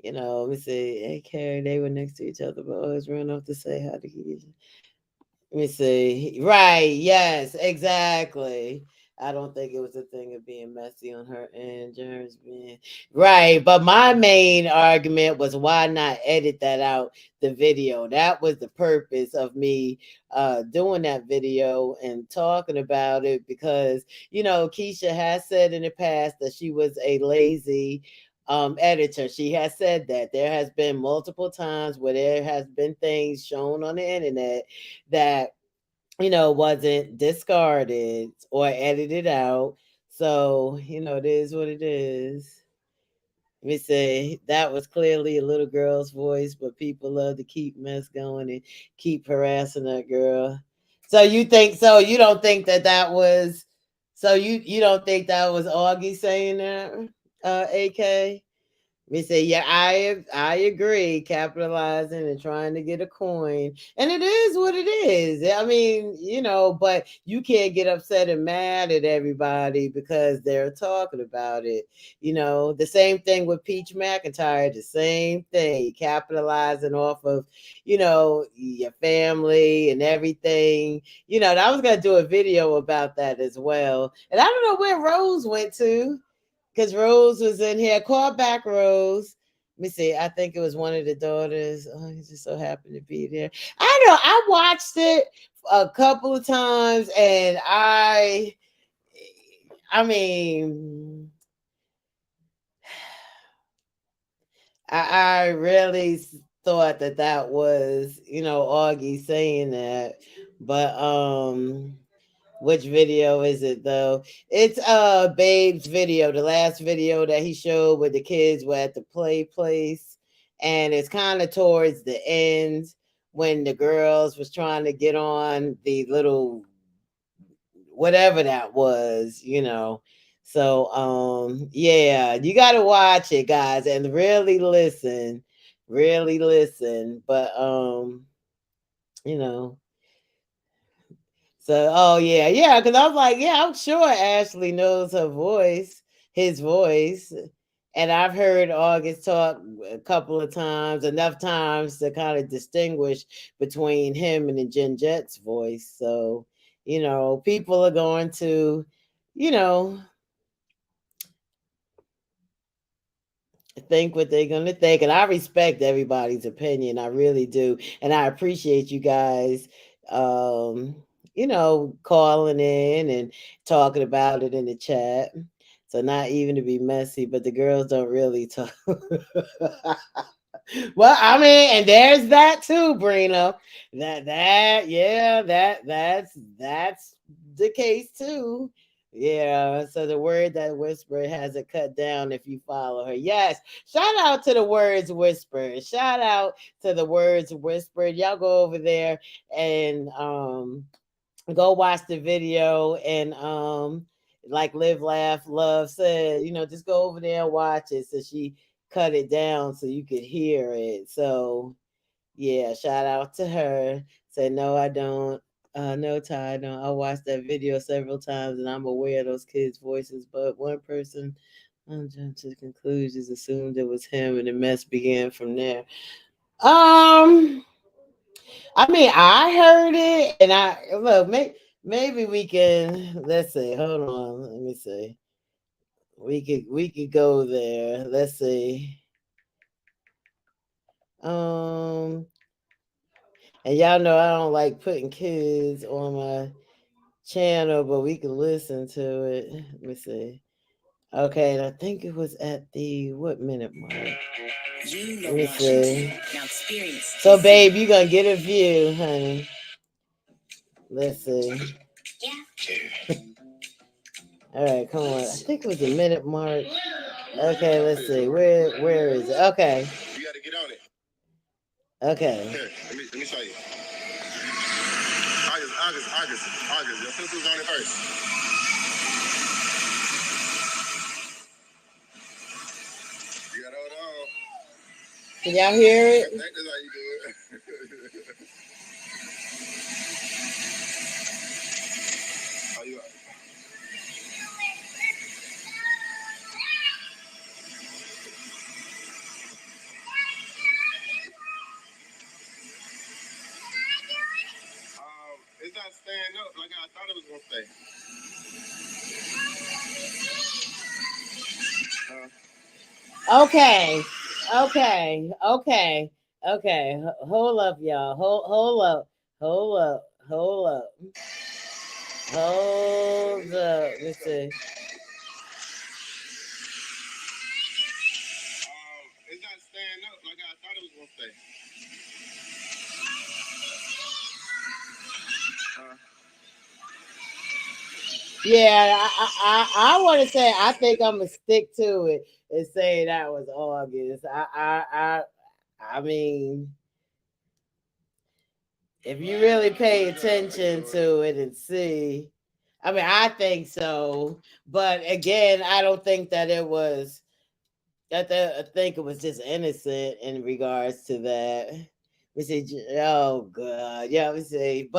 let me see. Hey, Carrie, they were next to each other, but always run off to say hi to each. Let me see. Right. Yes, exactly. I don't think it was a thing of being messy on her end. Jerem's being right. But my main argument was why not edit that out the video? That was the purpose of me doing that video and talking about it because, Keisha has said in the past that she was a lazy editor. She has said that there has been multiple times where there has been things shown on the internet that wasn't discarded or edited out. So, it is what it is. Let me say that was clearly a little girl's voice, but people love to keep mess going and keep harassing that girl. So you think so? You don't think that was? So you don't think that was Augie saying that? AK. We say, yeah, I agree. Capitalizing and trying to get a coin, and it is what it is. I mean, but you can't get upset and mad at everybody because they're talking about it. The same thing with Peach McIntyre. The same thing, capitalizing off of, your family and everything. I was gonna do a video about that as well, and I don't know where Rose went to because Rose was in here. Call back Rose. Let me see. I think it was one of the daughters. Oh, he just so happened to be there. I know. I watched it a couple of times, and I mean, I really thought that was Augie saying that, but which video is it though? It's Babe's video, the last video that he showed where the kids were at the play place. And it's kind of towards the end when the girls was trying to get on the little whatever that was. So yeah, you gotta watch it, guys, and really listen. Really listen. But you know, so, oh yeah, yeah, because I was like, yeah, I'm sure Ashley knows her voice, his voice, and I've heard August talk a couple of times, enough times to kind of distinguish between him and the Gen Jet's voice. So, people are going to, you know, think what they're going to think, and I respect everybody's opinion. I really do, and I appreciate you guys um calling in and talking about it in the chat. So not even to be messy, but the girls don't really talk. Well, I mean, and there's that too, Brina. Yeah, that's the case too. Yeah, so the word that whisper has it cut down if you follow her. Yes, shout out to the words whisper. Shout out to the words whispered. Y'all go over there and go watch the video and like Live Laugh Love said, just go over there and watch it. So she cut it down so you could hear it. So yeah, shout out to her. Say no, I don't. No, Ty, I don't. I watched that video several times and I'm aware of those kids' voices, but one person jumped to conclusions, assumed it was him, and the mess began from there. Um, I mean, I heard it, and I look. Maybe we can. Let's see. Hold on. Let me see. We could go there. Let's see. Um, and y'all know I don't like putting kids on my channel, but we can listen to it. Let me see. Okay, and I think it was at the what minute mark? Let me see. So, babe, you gonna get a view, honey. Let's see. All right, come on. I think it was a minute mark. Okay, let's see. Where is it? Okay. You gotta get on it. Okay. Here, let me show you. August. Your sister's on it first. You gotta hold on. Can y'all hear it? I think that's how you do it. How you? It's not staying up like I thought it was gonna stay. Okay, okay. Hold up, y'all. Hold up, hold up, hold up, hold up. Let's see. It's not staying up like I thought it was gonna stay. Yeah, I want to say I think I'm gonna stick to it and say that was August. I mean, if you really pay attention to it and see, I mean, I think so. But again, I don't think that it was. I think it was just innocent in regards to that. We say, oh god, yeah, we say,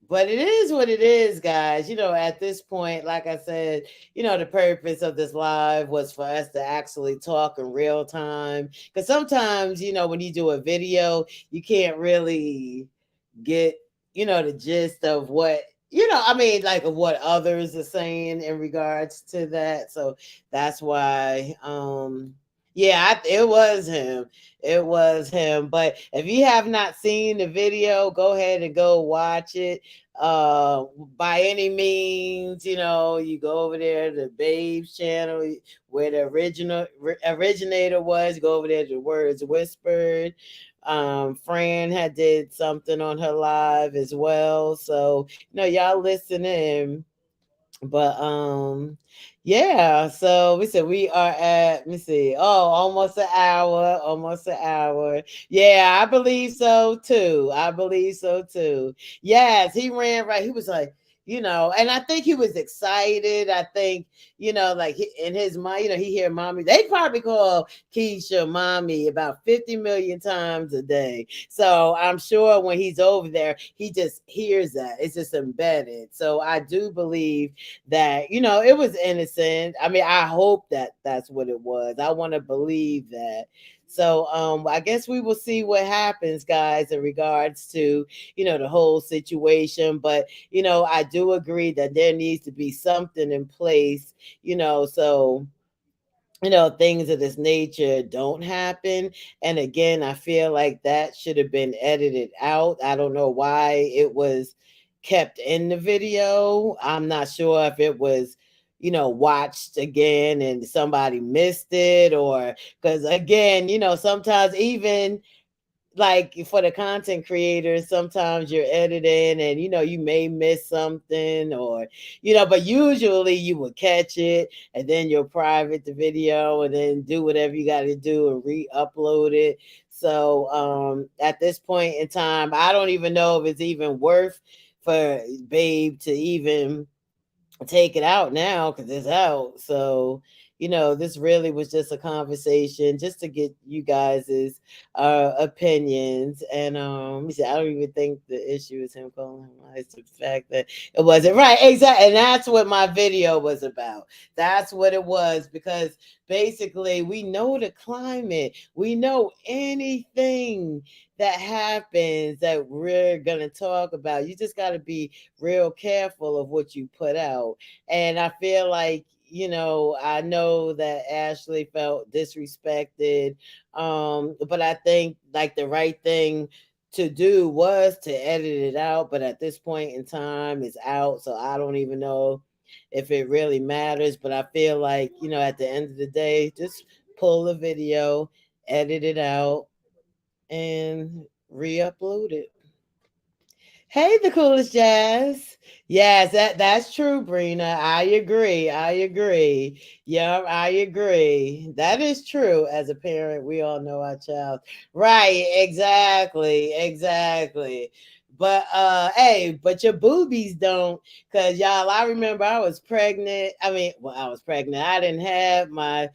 but it is what it is, guys. At this point, like I said, the purpose of this live was for us to actually talk in real time. Because sometimes, when you do a video, you can't really get, the gist of what, I mean, like of what others are saying in regards to that. So that's why, yeah, it was him. It was him. But if you have not seen the video, go ahead and go watch it. By any means, you go over there to Babe's channel where the originator was. Go over there to Words Whispered. Fran had did something on her live as well. So, y'all listen in. But yeah, so we said we are at, let me see, almost an hour, almost an hour. Yeah, I believe so too. I believe so too. Yes, he ran right. He was like, and I think he was excited. I think, like in his mind, he hear mommy. They probably call Keisha mommy about 50 million times a day. So I'm sure when he's over there, he just hears that. It's just embedded. So I do believe that it was innocent. I mean, I hope that that's what it was. I want to believe that. So I guess we will see what happens, guys, in regards to the whole situation. But I do agree that there needs to be something in place, so things of this nature don't happen. And again, I feel like that should have been edited out. I don't know why it was kept in the video. I'm not sure if it was, watched again and somebody missed it, or because again, sometimes even like for the content creators, sometimes you're editing and you may miss something, or but usually you will catch it and then you'll private the video and then do whatever you got to do and re-upload it. So at this point in time, I don't even know if it's even worth for Babe to even take it out now because it's out. So this really was just a conversation just to get you guys's opinions. And I don't even think the issue is him calling him. It's the fact that it wasn't right. Exactly. And that's what my video was about. That's what it was, because basically we know the climate. We know anything that happens that we're gonna talk about. You just got to be real careful of what you put out. And I feel like, I know that Ashley felt disrespected. But I think like the right thing to do was to edit it out, but at this point in time, it's out, so I don't even know if it really matters. But I feel like, at the end of the day, just pull the video, edit it out, and re-upload it. Hey, the coolest jazz. Yes, that's true, Brina. I agree. I agree. Yeah, I agree. That is true. As a parent, we all know our child. Right, exactly. Exactly. But hey, but your boobies don't, because y'all, I remember I was pregnant. I mean, well, I was pregnant. I didn't have my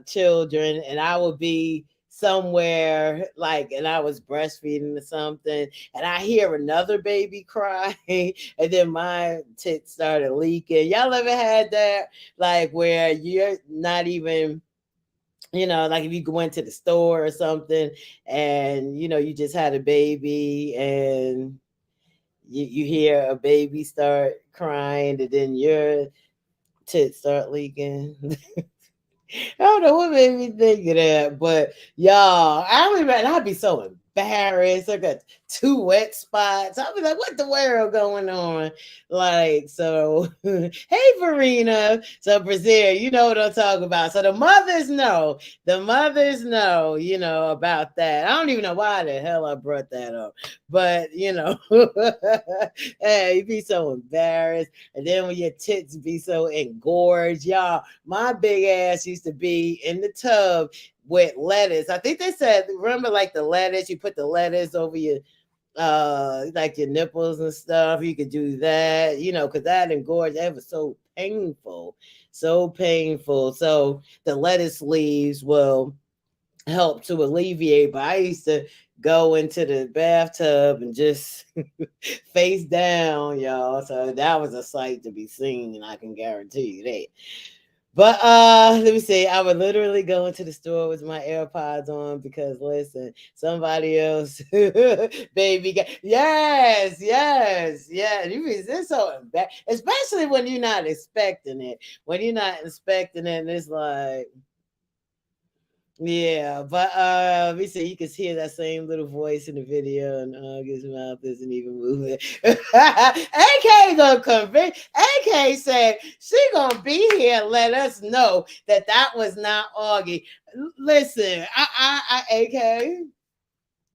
children, and I would be somewhere like, and I was breastfeeding or something, and I hear another baby cry, and then my tits started leaking. Y'all ever had that? Like where you're not even, like if you went to the store or something, and you just had a baby, and you hear a baby start crying, and then your tits start leaking. I don't know what made me think of that, but y'all, I remember I'd be so embarrassed. I got two wet spots. I'd be like, what the world going on? Like, so, hey, Farina. So, Brazil, you know what I'm talking about. So, the mothers know. The mothers know, about that. I don't even know why the hell I brought that up, but, hey, you be so embarrassed. And then when your tits be so engorged, y'all, my big ass used to be in the tub with lettuce. I think they said, remember like the lettuce, you put the lettuce over your like your nipples and stuff. You could do that, because that engorged, that was so painful. So painful. So the lettuce leaves will help to alleviate. But I used to go into the bathtub and just face down, y'all. So that was a sight to be seen, and I can guarantee you that. But let me see. I would literally go into the store with my AirPods on because listen, somebody else, baby, yes, yes, yeah. You mean it's so embarrassing, especially when you're not expecting it. When you're not expecting it, and it's like, yeah, but let me see. You can hear that same little voice in the video, and his mouth isn't even moving. AK gonna convince. AK said she gonna be here and let us know that was not Augie. Listen, AK,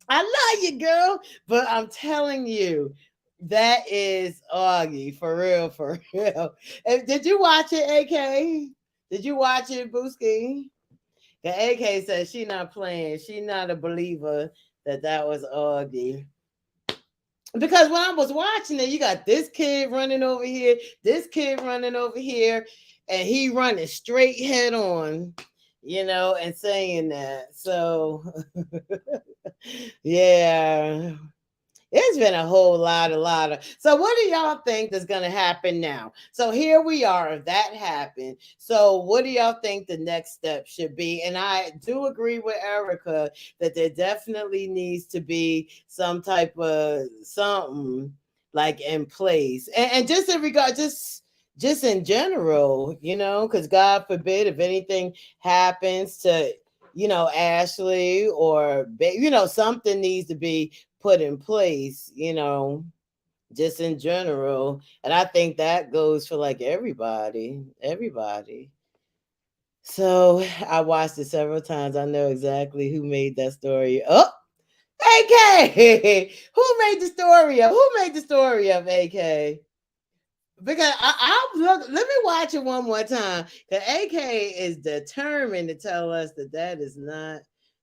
I love you, girl, but I'm telling you, that is Augie for real, for real. Did you watch it, AK? Did you watch it, Booski? The AK says she not playing. She not a believer that was Augie. Because when I was watching it, you got this kid running over here, this kid running over here, and he running straight head on, and saying that. So, yeah. It's been a whole lot, So what do y'all think is going to happen now? So here we are. If that happened, so what do y'all think the next step should be? And I do agree with Erica that there definitely needs to be some type of something like in place. And just in regard, just in general, because God forbid if anything happens to, Ashley or, something needs to be put in place, just in general. And I think that goes for like everybody. So I watched it several times. I know exactly who made that story. Oh, AK. Who made the story of? Who made the story of AK? Because I'll look. Let me watch it one more time. Because AK is determined to tell us that is not.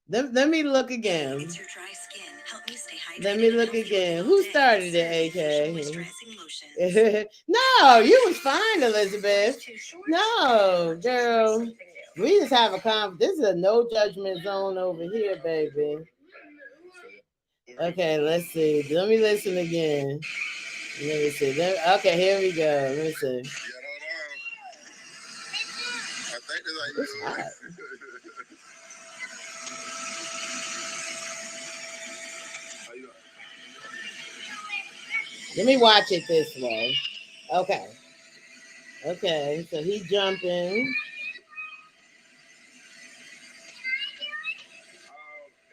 Let me look again. It's your dry skin. Help me stay hydrated. Let me look again. Who started it, AK? No, you was fine, Elizabeth. No, girl. We just have a this is a no judgment zone over here, baby. Okay, let's see. Let me listen again. Let me see. Okay, here we go. Let me see. It's hot. Let me watch it this way. Okay. Okay, so he's jumping.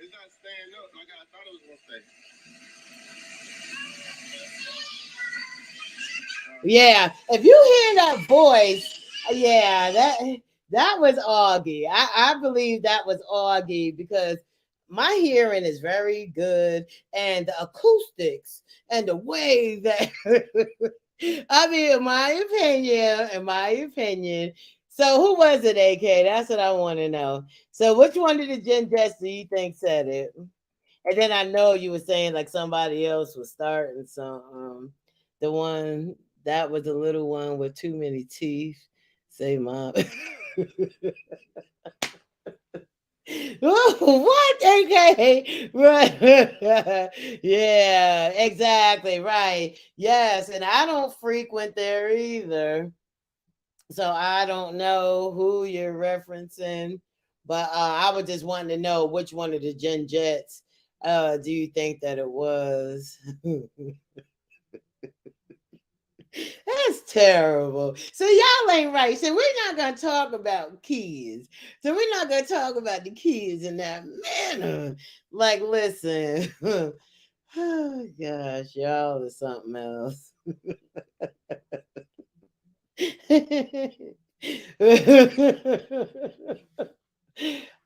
It's not staying up like I thought it was gonna stay. Yeah, if you hear that voice, yeah, that was Augie. I believe that was Augie because my hearing is very good, and the acoustics and the way that I mean, in my opinion. So who was it, AK? That's what I want to know. So which one of the Gen Jets do you think said it? And then I know you were saying like somebody else was starting. So the one that was the little one with too many teeth. Say mom. What? Okay. Right. Yeah, exactly. Right. Yes. And I don't frequent there either. So I don't know who you're referencing. But I was just wanting to know which one of the Gen Jets do you think that it was? That's terrible. So y'all ain't right. So we're not gonna talk about kids. So we're not gonna talk about the kids in that manner. Like, listen. Oh gosh, y'all is something else.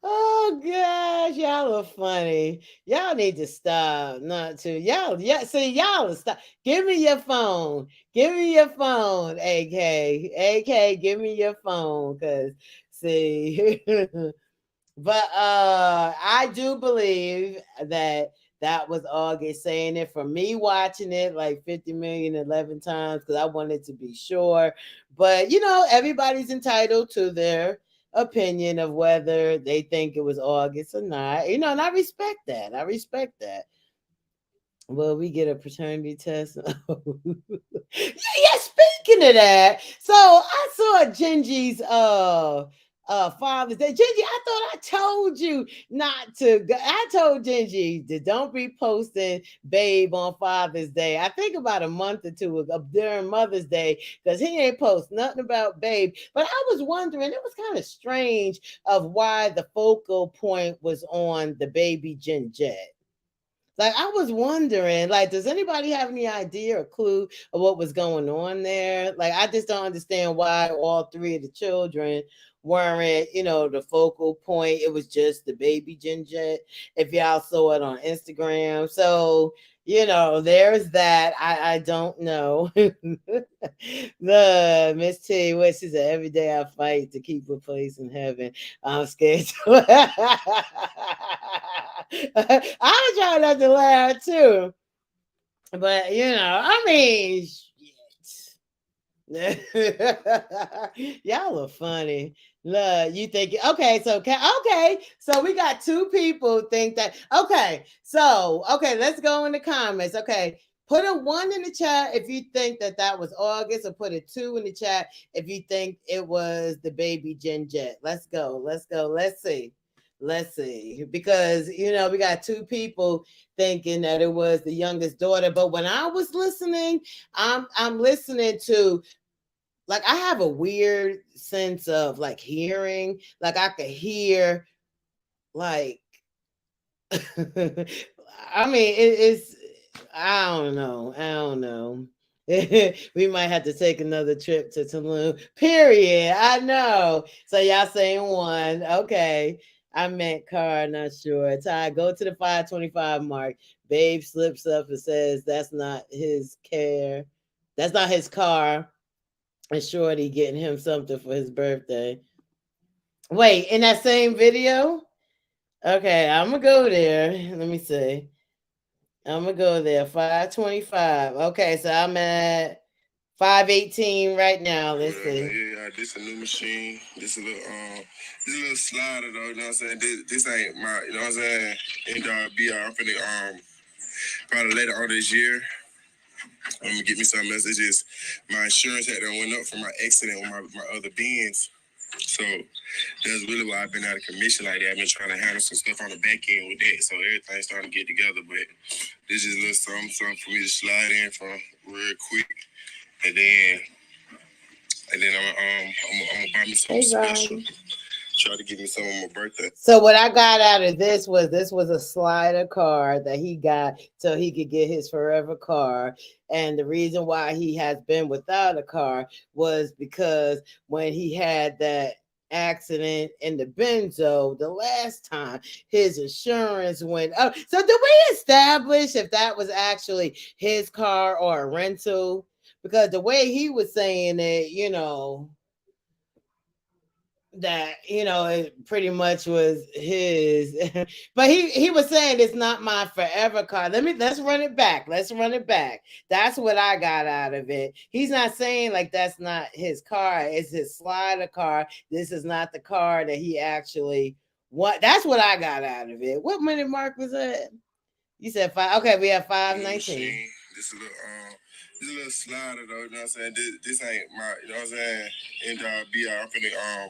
Oh gosh, y'all are funny. Y'all need to stop. Not to y'all. Yeah, see, y'all are stop. Give me your phone. Give me your phone, AK. AK, give me your phone. Cause see, but I do believe that that was August saying it from me watching it like 50 million 11 times because I wanted to be sure. But everybody's entitled to their opinion of whether they think it was August or not. And I respect that. I respect that. Well, we get a paternity test. Yeah, speaking of that, so I saw Gingy's Father's Day. Gingy, I thought I told you not to go. I told Gingy to don't be posting Babe on Father's Day. I think about a month or two ago during Mother's Day, because he ain't post nothing about Babe. But I was wondering, it was kind of strange of why the focal point was on the baby Gen Jet. Like, I was wondering, like, does anybody have any idea or clue of what was going on there? Like, I just don't understand why all three of the children weren't, the focal point. It was just the baby Ginjet. If y'all saw it on Instagram. So, there's that. I don't know. The Miss T, what she said, every day I fight to keep a place in heaven. I'm scared to I was trying not to laugh too. But I mean shit. Y'all are funny. Look, you think okay, so we got two people think that okay, let's go in the comments. Okay, put a 1 in the chat if you think that was August, or put a 2 in the chat if you think it was the baby Gen Jet. Let's go. Let's see, because we got two people thinking that it was the youngest daughter. But when I was listening, I'm listening to, like, I have a weird sense of like hearing, like I could hear, like I mean it's I don't know. We might have to take another trip to Tulum. Period. I know. So y'all saying 1. Okay. I meant car, not sure. Ty, go to the 525 mark. Babe slips up and says that's not his care. That's not his car. And Shorty getting him something for his birthday. Wait, in that same video? Okay, I'm gonna go there. Let me see. I'm gonna go there. 525. Okay, so I'm at 518 right now. Let's see. Yeah, this a new machine. This a little slider though. You know what I'm saying? This ain't my. You know what I'm saying? And be I'm finna probably later on this year. I'm gonna get me something else. It's just my insurance had done went up for my accident with my other Benz. So that's really why I've been out of commission like that. I've been trying to handle some stuff on the back end with that. So everything's starting to get together. But this is a little something for me to slide in from real quick. And then I'm gonna buy me something special. try to give me some on my birthday. So what I got out of this was a slider car that he got so he could get his forever car. And the reason why he has been without a car was because when he had that accident in the benzo the last time, his insurance went up. So did we establish if that was actually his car or a rental? Because the way he was saying it, that it pretty much was his. But he was saying it's not my forever car. Let's run it back. That's what I got out of it. He's not saying like that's not his car, it's his slider car. This is not the car that he actually want. That's what I got out of it. What minute mark was that? You said 5. Okay, we have 5:19. This is a little slider though, you know what I'm saying? This ain't my, you know what I'm saying? And be I'm finna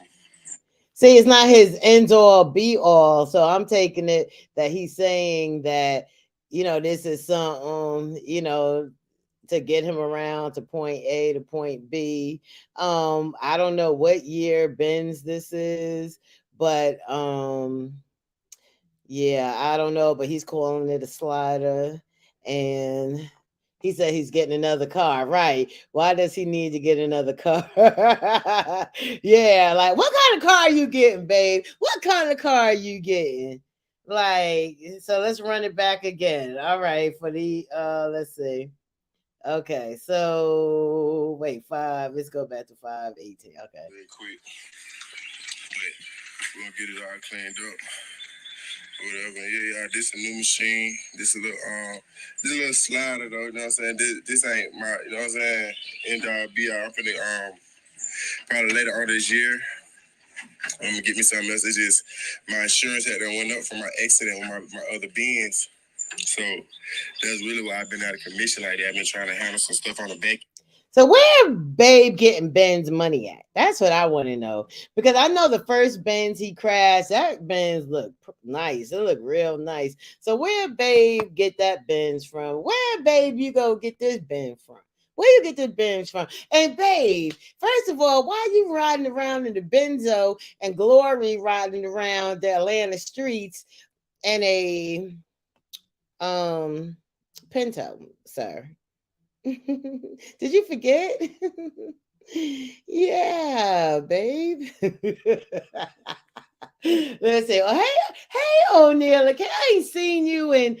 See, it's not his end all be all. So I'm taking it that he's saying that, this is something, to get him around to point A to point B. I don't know what year Benz this is, but yeah, I don't know, but he's calling it a slider. And he said he's getting another car, right? Why does he need to get another car? Yeah, like what kind of car are you getting, babe? What kind of car are you getting? Like, so let's run it back again. All right, for the let's see. Okay, so wait, 5. Let's go back to 5:18. Okay. Real quick. But we're gonna get it all cleaned up. Whatever. Yeah, this a new machine. This a little slider though, you know what I'm saying? This ain't my, you know what I'm saying? And be I'm finna probably later on this year. I'm gonna get me something else. It's just my insurance had done went up from my accident with my other Benz. So that's really why I've been out of commission like that. I've been trying to handle some stuff on the back. So where Babe getting Ben's money at? That's what I want to know. Because I know the first Benz he crashed, that Benz looked nice. It looked real nice. So where Babe get that Benz from? Where, Babe, you go get this Benz from? Where you get this Benz from? And Babe, first of all, why you riding around in the Benzo and Glory riding around the Atlanta streets in a Pinto, sir? Did you forget? Yeah, babe. Let's say, oh, hey, O'Neal, I ain't seen you in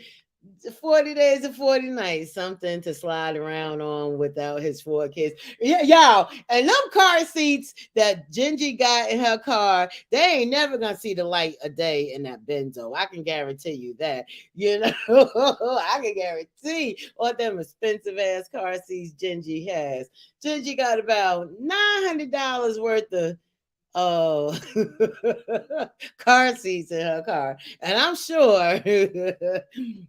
40 days and 40 nights, something to slide around on without his 4 kids. Yeah, y'all, and them car seats that Gingy got in her car, they ain't never gonna see the light a day in that Benzo. I can guarantee you that. I can guarantee all them expensive ass car seats Gingy has. Gingy got about $900 worth of car seats in her car, and I'm sure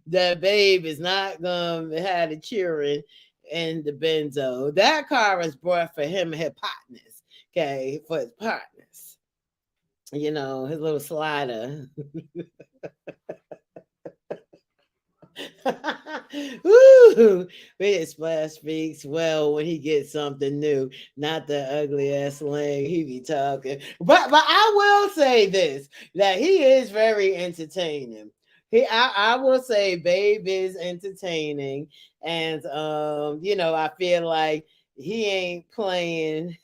that Babe is not gonna have the cheering in the Benzo. That car was bought for him and his partners, okay, for his partners, his little slider. Woo! Big Splash speaks well when he gets something new, not the ugly ass slang he be talking. But I will say this, that he is very entertaining. I will say Babe is entertaining, and I feel like he ain't playing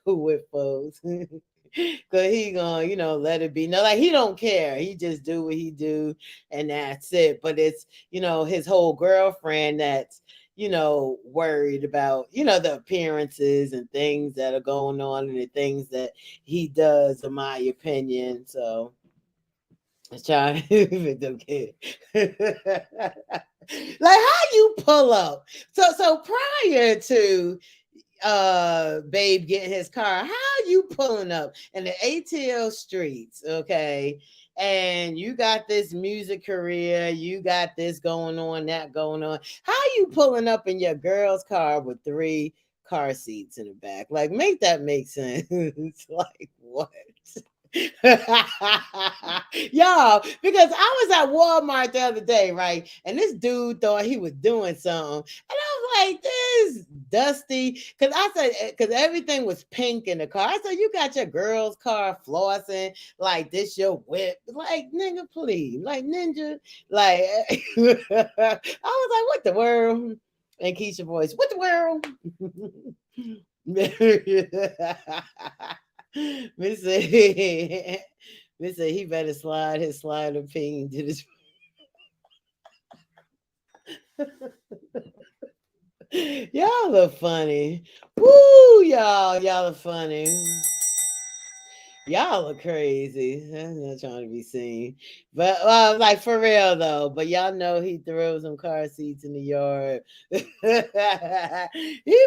with folks. Cause he gonna, let it be. No, like he don't care. He just do what he do, and that's it. But it's, his whole girlfriend that's, worried about, the appearances and things that are going on and the things that he does, in my opinion. So let's try with them kids. Like how you pull up. So prior to Babe getting his car, how you pulling up in the ATL streets, okay, and you got this music career, you got this going on, that going on, how you pulling up in your girl's car with 3 car seats in the back? Like, make that make sense. Like, what? Y'all, because I was at Walmart the other day, right? And this dude thought he was doing something. And I was like, this Dusty. Because I said, because everything was pink in the car. I said, you got your girl's car flossing like this, your whip. Like, nigga, please. Like, ninja. Like, I was like, what the world? And Keisha voice, what the world? Missy, Missy, he better slide his slider ping to this. Y'all are funny. Woo, y'all are funny. Y'all are crazy. That's not trying to be seen. But like for real though. But y'all know he throws some car seats in the yard. He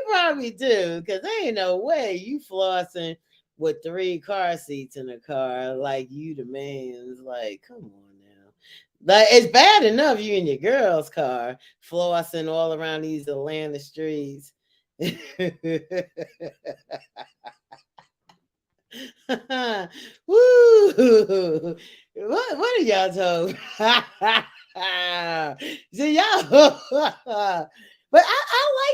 probably do, because there ain't no way you flossing with 3 car seats in a car like you the man's. Like, come on now. Like, it's bad enough you in your girl's car flossing all around these Atlanta streets. Woo! What are y'all talking? See y'all, but I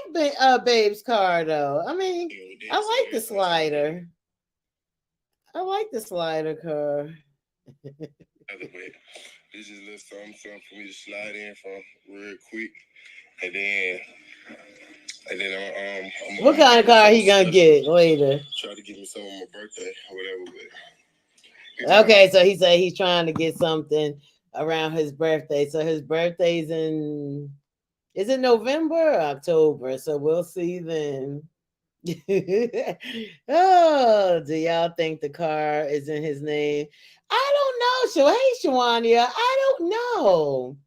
like Babe's car though. I mean, I like the slider. I like the slider car. This is a little something for me to slide in from real quick, and then What kind of car he gonna get later? Try to give me some on my birthday or whatever. Okay, so he said he's trying to get something around his birthday. So his birthday's is it November or October? So we'll see then. Oh, do y'all think the car is in his name? I don't know. Hey, Shawania, I don't know.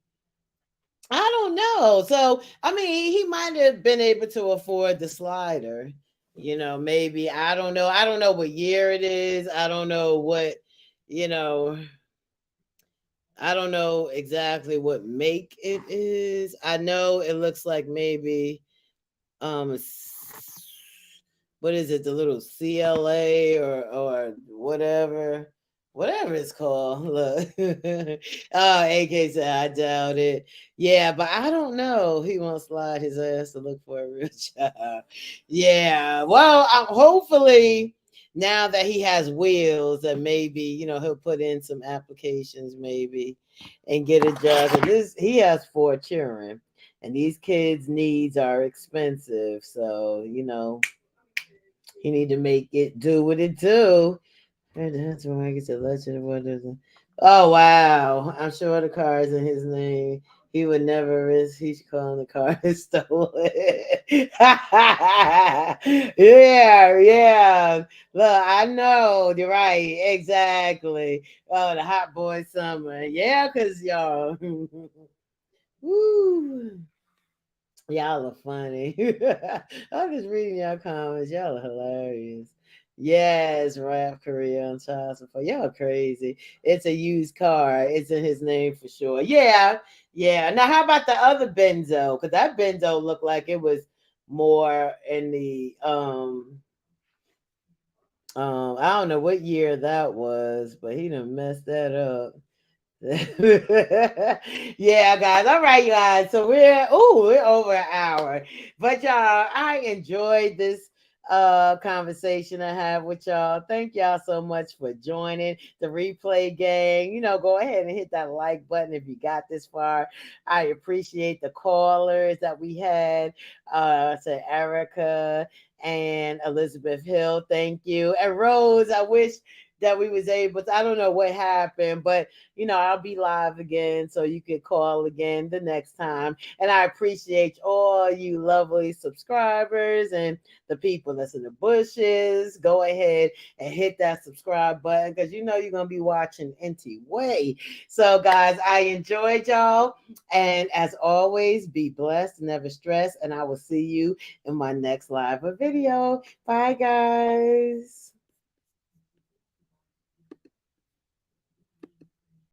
I don't know. So, I mean, he might have been able to afford the slider. You know, maybe. I don't know. I don't know what year it is. I don't know what, you know, I don't know exactly what make it is. I know it looks like maybe what is it, the little CLA or whatever it's called. Look. Oh, AK said I doubt it. Yeah, but I don't know. He won't slide his ass to look for a real job. Yeah, well, hopefully now that he has wheels, that maybe he'll put in some applications maybe and get a job. He has 4 children, and these kids' needs are expensive, so he need to make it do what it do. That's why I get the legend of what doesn't. Oh wow! I'm sure the car is in his name. He would never risk. He's calling the car stolen. Yeah. Look, I know you're right. Exactly. Oh, the hot boy summer. Yeah, cause y'all. Woo. Y'all are funny. I'm just reading y'all comments. Y'all are hilarious. Yes, Rap Korea on child support. Y'all crazy. It's a used car. It's in his name for sure. Yeah, yeah. Now, how about the other Benzo? Because that Benzo looked like it was more in the I don't know what year that was, but he done messed that up. Yeah, guys. All right, guys. So we're over an hour. But y'all, I enjoyed this conversation I have with y'all. Thank y'all so much for joining the replay gang. Go ahead and hit that like button if you got this far. I appreciate the callers that we had. To Erica and Elizabeth Hill. Thank you. And Rose, I wish that we was able to, I don't know what happened, but I'll be live again, so you could call again the next time. And I appreciate all you lovely subscribers and the people that's in the bushes. Go ahead and hit that subscribe button, because you're gonna be watching anyway. So guys, I enjoyed y'all, and as always, be blessed, never stress, and I will see you in my next live or video. Bye guys.